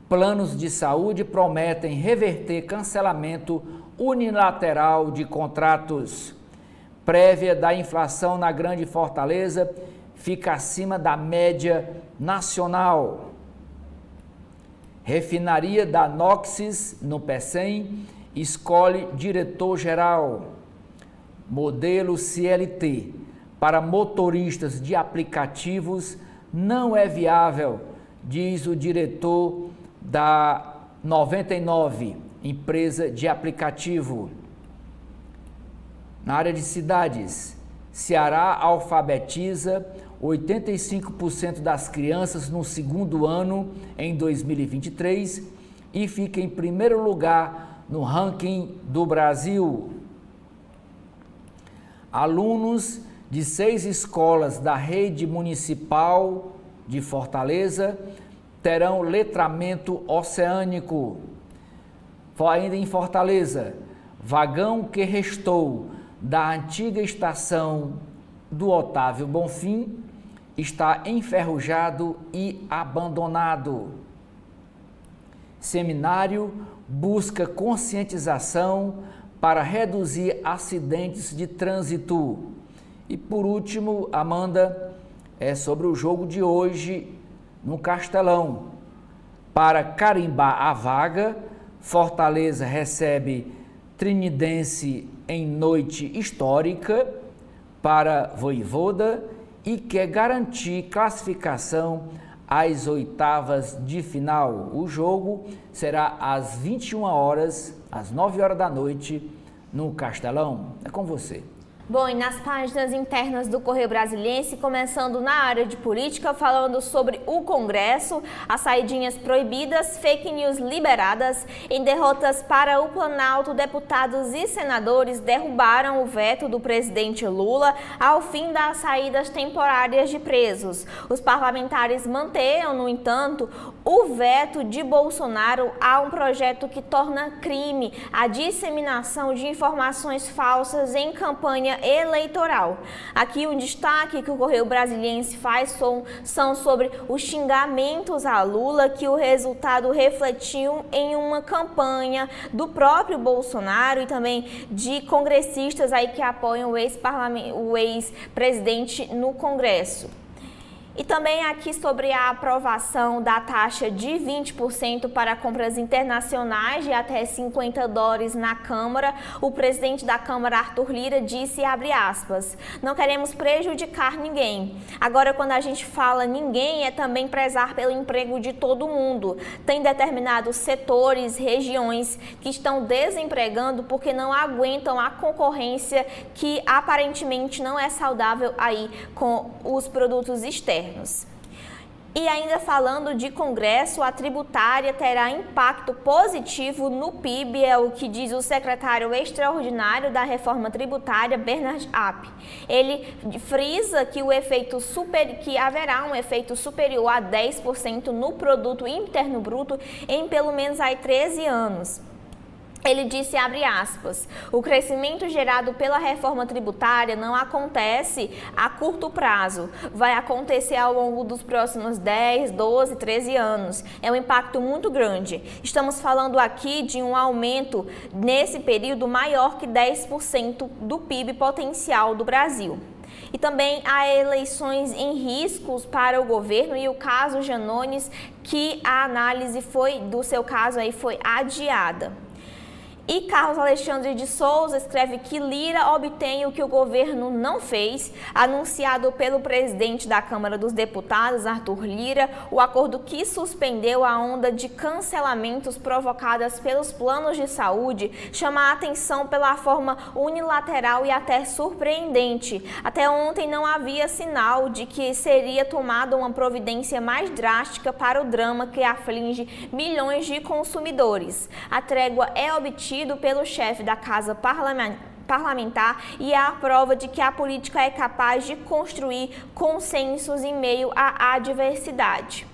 Planos de saúde prometem reverter cancelamento unilateral de contratos. Prévia da inflação na Grande Fortaleza fica acima da média nacional. Refinaria da Noxis, no Pecém, escolhe diretor-geral. Modelo CLT para motoristas de aplicativos não é viável, diz o diretor da 99, empresa de aplicativo. Na área de cidades, Ceará alfabetiza 85% das crianças no segundo ano em 2023 e fica em primeiro lugar no ranking do Brasil. Alunos de 6 escolas da rede municipal de Fortaleza terão letramento oceânico. Ainda em Fortaleza, vagão que restou da antiga estação do Otávio Bonfim está enferrujado e abandonado. Seminário busca conscientização para reduzir acidentes de trânsito. E por último, Amanda, é sobre o jogo de hoje no Castelão. Para carimbar a vaga, Fortaleza recebe Trinidense em noite histórica para Voivoda e quer garantir classificação às oitavas de final. O jogo será às 21 horas, às 9 horas da noite, no Castelão. É com você. Bom, e nas páginas internas do Correio Brasiliense, começando na área de política, falando sobre o Congresso, as saidinhas proibidas, fake news liberadas. Em derrotas para o Planalto, deputados e senadores derrubaram o veto do presidente Lula ao fim das saídas temporárias de presos. Os parlamentares manteram, no entanto, o veto de Bolsonaro a um projeto que torna crime a disseminação de informações falsas em campanha eleitoral. Aqui um destaque que o Correio Brasiliense faz são sobre os xingamentos a Lula, que o resultado refletiu em uma campanha do próprio Bolsonaro e também de congressistas aí que apoiam o ex-presidente no Congresso. E também aqui sobre a aprovação da taxa de 20% para compras internacionais de até $50 na Câmara, o presidente da Câmara, Arthur Lira, disse, abre aspas, não queremos prejudicar ninguém. Agora, quando a gente fala ninguém, é também prezar pelo emprego de todo mundo. Tem determinados setores, regiões que estão desempregando porque não aguentam a concorrência que aparentemente não é saudável aí com os produtos externos. E ainda falando de Congresso, a tributária terá impacto positivo no PIB, é o que diz o secretário extraordinário da reforma tributária, Bernard App. Ele frisa que que haverá um efeito superior a 10% no produto interno bruto em pelo menos aí 13 anos. Ele disse, abre aspas, o crescimento gerado pela reforma tributária não acontece a curto prazo, vai acontecer ao longo dos próximos 10, 12, 13 anos. É um impacto muito grande. Estamos falando aqui de um aumento nesse período maior que 10% do PIB potencial do Brasil. E também há eleições em riscos para o governo e o caso Janones, que a análise do seu caso aí foi adiada. E Carlos Alexandre de Souza escreve que Lira obtém o que o governo não fez, anunciado pelo presidente da Câmara dos Deputados, Arthur Lira, o acordo que suspendeu a onda de cancelamentos provocadas pelos planos de saúde, chama a atenção pela forma unilateral e até surpreendente. Até ontem não havia sinal de que seria tomada uma providência mais drástica para o drama que aflige milhões de consumidores. A trégua é obtida pelo chefe da Casa Parlamentar e é a prova de que a política é capaz de construir consensos em meio à adversidade.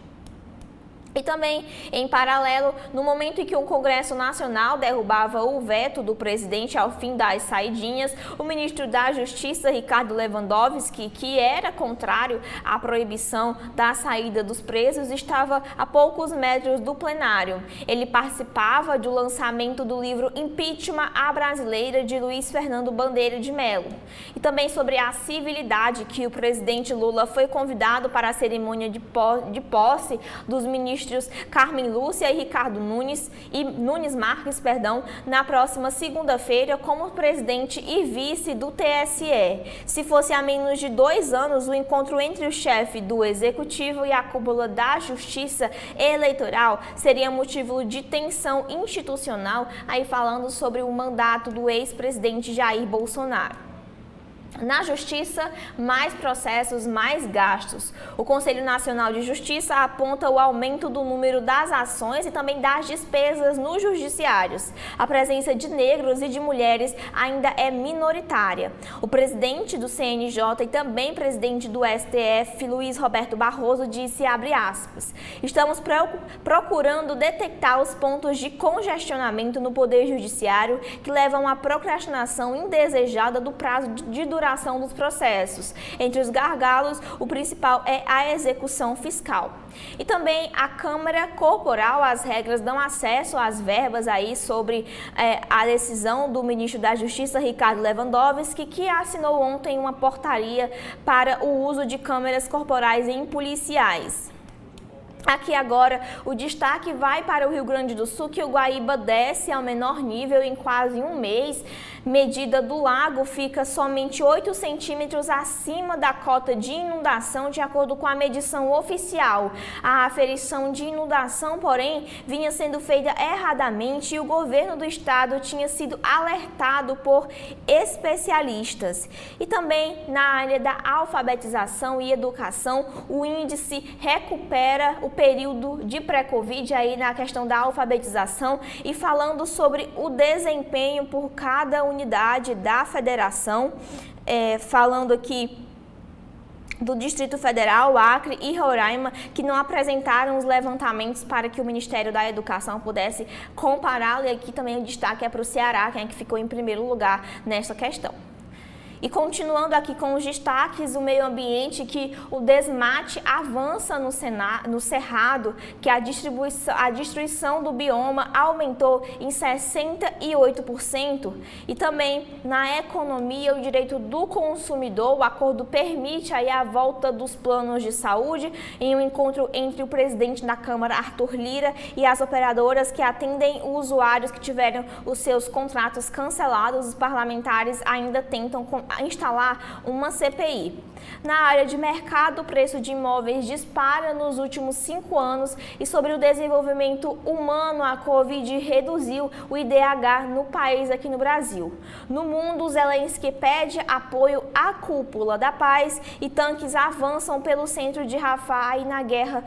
E também, em paralelo, no momento em que o Congresso Nacional derrubava o veto do presidente ao fim das saidinhas, o ministro da Justiça, Ricardo Lewandowski, que era contrário à proibição da saída dos presos, estava a poucos metros do plenário. Ele participava do lançamento do livro Impeachment à Brasileira, de Luiz Fernando Bandeira de Mello. E também sobre a civilidade, que o presidente Lula foi convidado para a cerimônia de posse dos ministros ministros Carmen Lúcia e Ricardo Nunes Marques, na próxima segunda-feira como presidente e vice do TSE. Se fosse há menos de 2 anos, o encontro entre o chefe do Executivo e a cúpula da Justiça Eleitoral seria motivo de tensão institucional, aí falando sobre o mandato do ex-presidente Jair Bolsonaro. Na Justiça, mais processos, mais gastos. O Conselho Nacional de Justiça aponta o aumento do número das ações e também das despesas nos judiciários. A presença de negros e de mulheres ainda é minoritária. O presidente do CNJ e também presidente do STF, Luiz Roberto Barroso, disse, abre aspas, estamos procurando detectar os pontos de congestionamento no Poder Judiciário que levam à procrastinação indesejada do prazo de duração dos processos. Entre os gargalos, o principal é a execução fiscal. E também a Câmara Corporal, as regras dão acesso às verbas aí sobre a decisão do ministro da Justiça, Ricardo Lewandowski, que assinou ontem uma portaria para o uso de câmeras corporais em policiais. Aqui agora o destaque vai para o Rio Grande do Sul, que o Guaíba desce ao menor nível em quase um mês. Medida do lago fica somente 8 centímetros acima da cota de inundação, de acordo com a medição oficial. A aferição de inundação, porém, vinha sendo feita erradamente e o governo do estado tinha sido alertado por especialistas. E também na área da alfabetização e educação, o índice recupera o período de pré-Covid aí na questão da alfabetização e falando sobre o desempenho por cada unidade da federação, falando aqui do Distrito Federal, Acre e Roraima, que não apresentaram os levantamentos para que o Ministério da Educação pudesse compará-lo, e aqui também o destaque é para o Ceará, quem é que ficou em primeiro lugar nessa questão. E continuando aqui com os destaques, o meio ambiente, que o desmate avança no Cerrado, que a destruição do bioma aumentou em 68%. E também na economia, o direito do consumidor, o acordo permite aí a volta dos planos de saúde em um encontro entre o presidente da Câmara, Arthur Lira, e as operadoras que atendem usuários que tiveram os seus contratos cancelados. Os parlamentares ainda tentam instalar uma CPI. Na área de mercado, o preço de imóveis dispara nos últimos 5 anos e sobre o desenvolvimento humano, a Covid reduziu o IDH no país, aqui no Brasil. No mundo, Zelensky pede apoio à cúpula da paz e tanques avançam pelo centro de Rafah e na guerra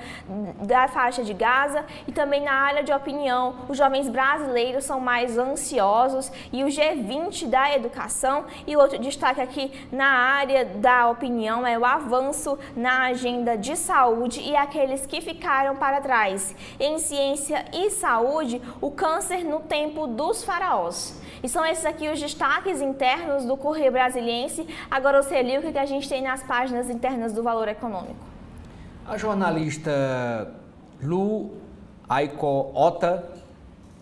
da faixa de Gaza. E também na área de opinião, os jovens brasileiros são mais ansiosos e o G20 da educação. E outro destaque aqui na área da opinião é o avanço na agenda de saúde e aqueles que ficaram para trás. Em ciência e saúde, o câncer no tempo dos faraós. E são esses aqui os destaques internos do Correio Brasiliense. Agora, Oceli, o que a gente tem nas páginas internas do Valor Econômico? A jornalista Lu Aiko Ota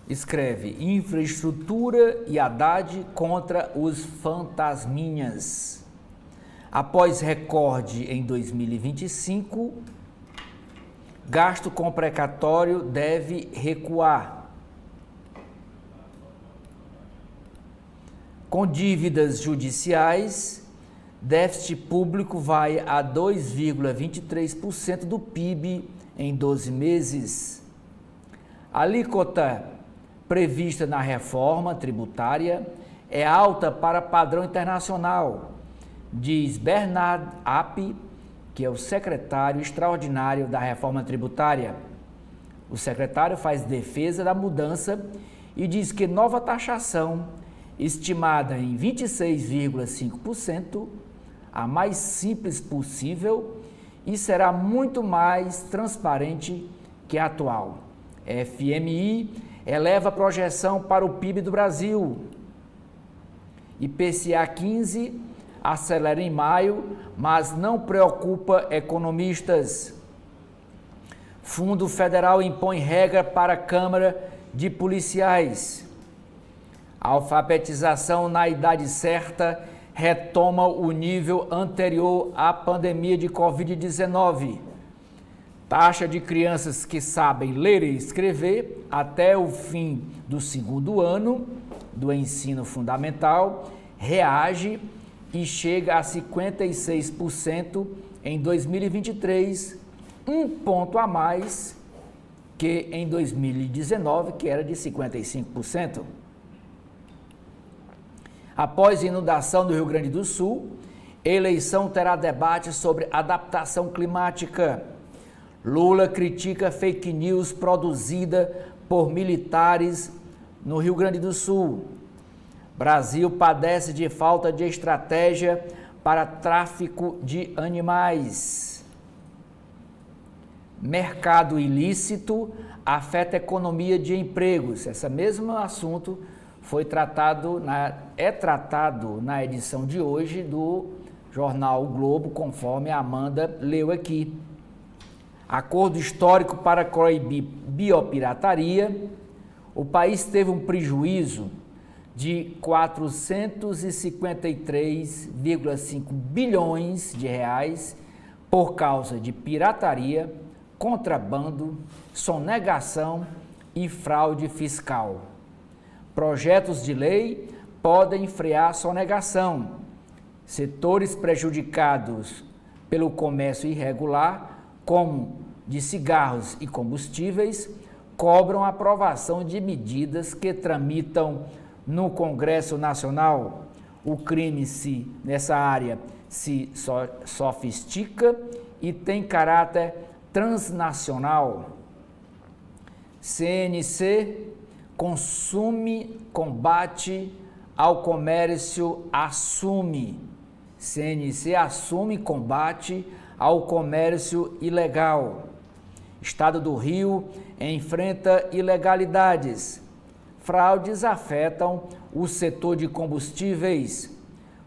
escreve: infraestrutura e Haddad contra os fantasminhas. Após recorde em 2025, gasto com precatório deve recuar. Com dívidas judiciais, déficit público vai a 2,23% do PIB em 12 meses. A alíquota prevista na reforma tributária é alta para padrão internacional, diz Bernard App, que é o secretário extraordinário da reforma tributária. O secretário faz defesa da mudança e diz que nova taxação, estimada em 26,5%, a mais simples possível e será muito mais transparente que a atual. FMI eleva a projeção para o PIB do Brasil. IPCA 15 acelera em maio, mas não preocupa economistas. Fundo Federal impõe regra para a Câmara de Policiais. A alfabetização na idade certa retoma o nível anterior à pandemia de Covid-19. Taxa de crianças que sabem ler e escrever até o fim do 2º ano do ensino fundamental reage e chega a 56% em 2023, um ponto a mais que em 2019, que era de 55%. Após a inundação do Rio Grande do Sul, eleição terá debate sobre adaptação climática. Lula critica fake news produzida por militares no Rio Grande do Sul. Brasil padece de falta de estratégia para tráfico de animais. Mercado ilícito afeta a economia de empregos. Esse mesmo assunto é tratado na edição de hoje do jornal o Globo, conforme a Amanda leu aqui. Acordo histórico para proibir biopirataria. O país teve um prejuízo de 453,5 bilhões de reais por causa de pirataria, contrabando, sonegação e fraude fiscal. Projetos de lei podem frear a sonegação. Setores prejudicados pelo comércio irregular, como de cigarros e combustíveis, cobram aprovação de medidas que tramitam no Congresso Nacional. O crime nessa área se sofistica e tem caráter transnacional. CNC combate ao comércio assume. CNC assume combate ao comércio ilegal. Estado do Rio enfrenta ilegalidades. Fraudes afetam o setor de combustíveis.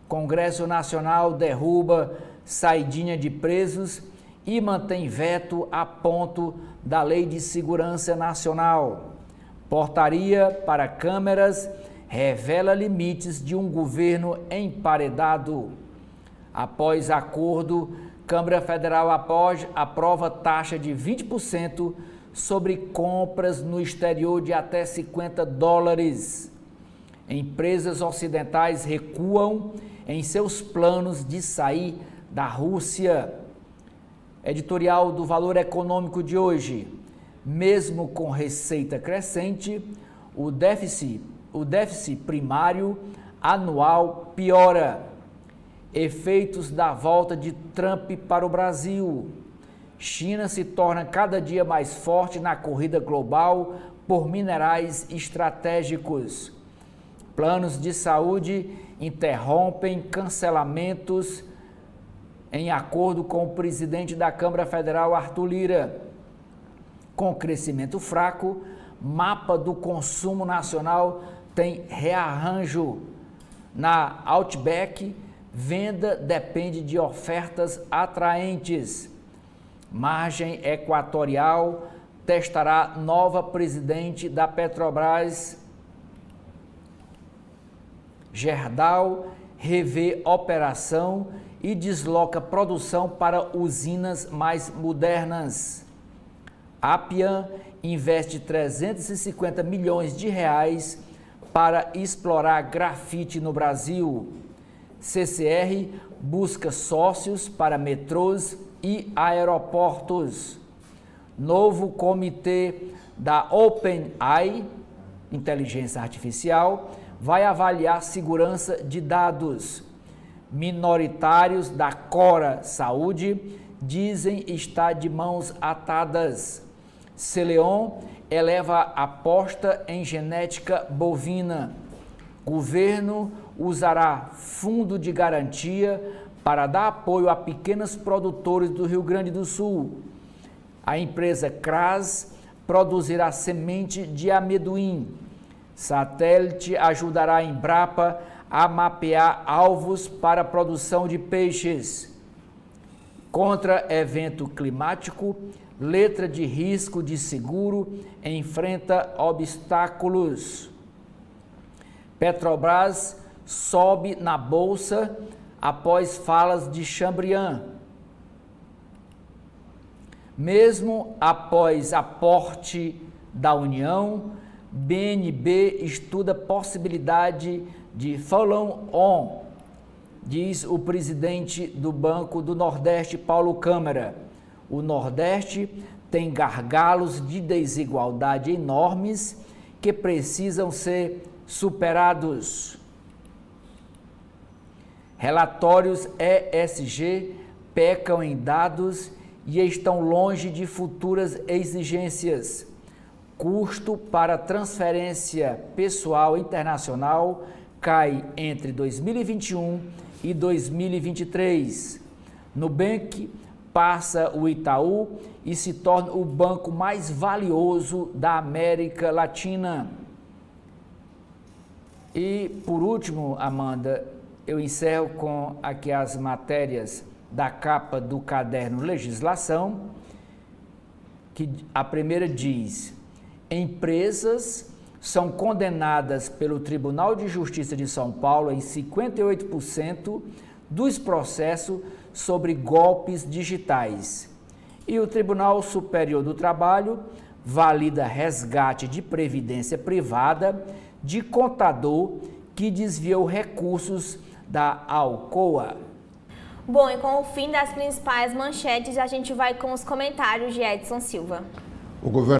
Congresso Nacional derruba saidinha de presos e mantém veto a ponto da Lei de Segurança Nacional. Portaria para câmeras revela limites de um governo emparedado. Após acordo, Câmara Federal aprova taxa de 20% sobre compras no exterior de até $50. Empresas ocidentais recuam em seus planos de sair da Rússia. Editorial do Valor Econômico de hoje. Mesmo com receita crescente, o déficit primário anual piora. Efeitos da volta de Trump para o Brasil. China se torna cada dia mais forte na corrida global por minerais estratégicos. Planos de saúde interrompem cancelamentos em acordo com o presidente da Câmara Federal, Arthur Lira. Com crescimento fraco, mapa do consumo nacional tem rearranjo. Na Outback, venda depende de ofertas atraentes. Margem Equatorial testará nova presidente da Petrobras. Gerdau revê operação e desloca produção para usinas mais modernas. Appian investe 350 milhões de reais para explorar grafite no Brasil. CCR busca sócios para metrôs e aeroportos. Novo comitê da OpenAI, inteligência artificial, vai avaliar segurança de dados. Minoritários da Cora Saúde dizem estar de mãos atadas. Celeon eleva aposta em genética bovina. Governo usará fundo de garantia para dar apoio a pequenos produtores do Rio Grande do Sul. A empresa CRAS produzirá semente de amendoim. Satélite ajudará a Embrapa a mapear alvos para a produção de peixes. Contra evento climático, letra de risco de seguro enfrenta obstáculos. Petrobras sobe na bolsa após falas de Chabrian. Mesmo após aporte da União, BNB estuda possibilidade de follow-on, diz o presidente do Banco do Nordeste, Paulo Câmara. O Nordeste tem gargalos de desigualdade enormes que precisam ser superados. Relatórios ESG pecam em dados e estão longe de futuras exigências. Custo para transferência pessoal internacional cai entre 2021 e 2023. Nubank passa o Itaú e se torna o banco mais valioso da América Latina. E, por último, Amanda, eu encerro com aqui as matérias da capa do caderno Legislação, que a primeira diz: empresas são condenadas pelo Tribunal de Justiça de São Paulo em 58% dos processos sobre golpes digitais. E o Tribunal Superior do Trabalho valida resgate de previdência privada de contador que desviou recursos da Alcoa. Bom, e com o fim das principais manchetes, a gente vai com os comentários de Edson Silva. O governo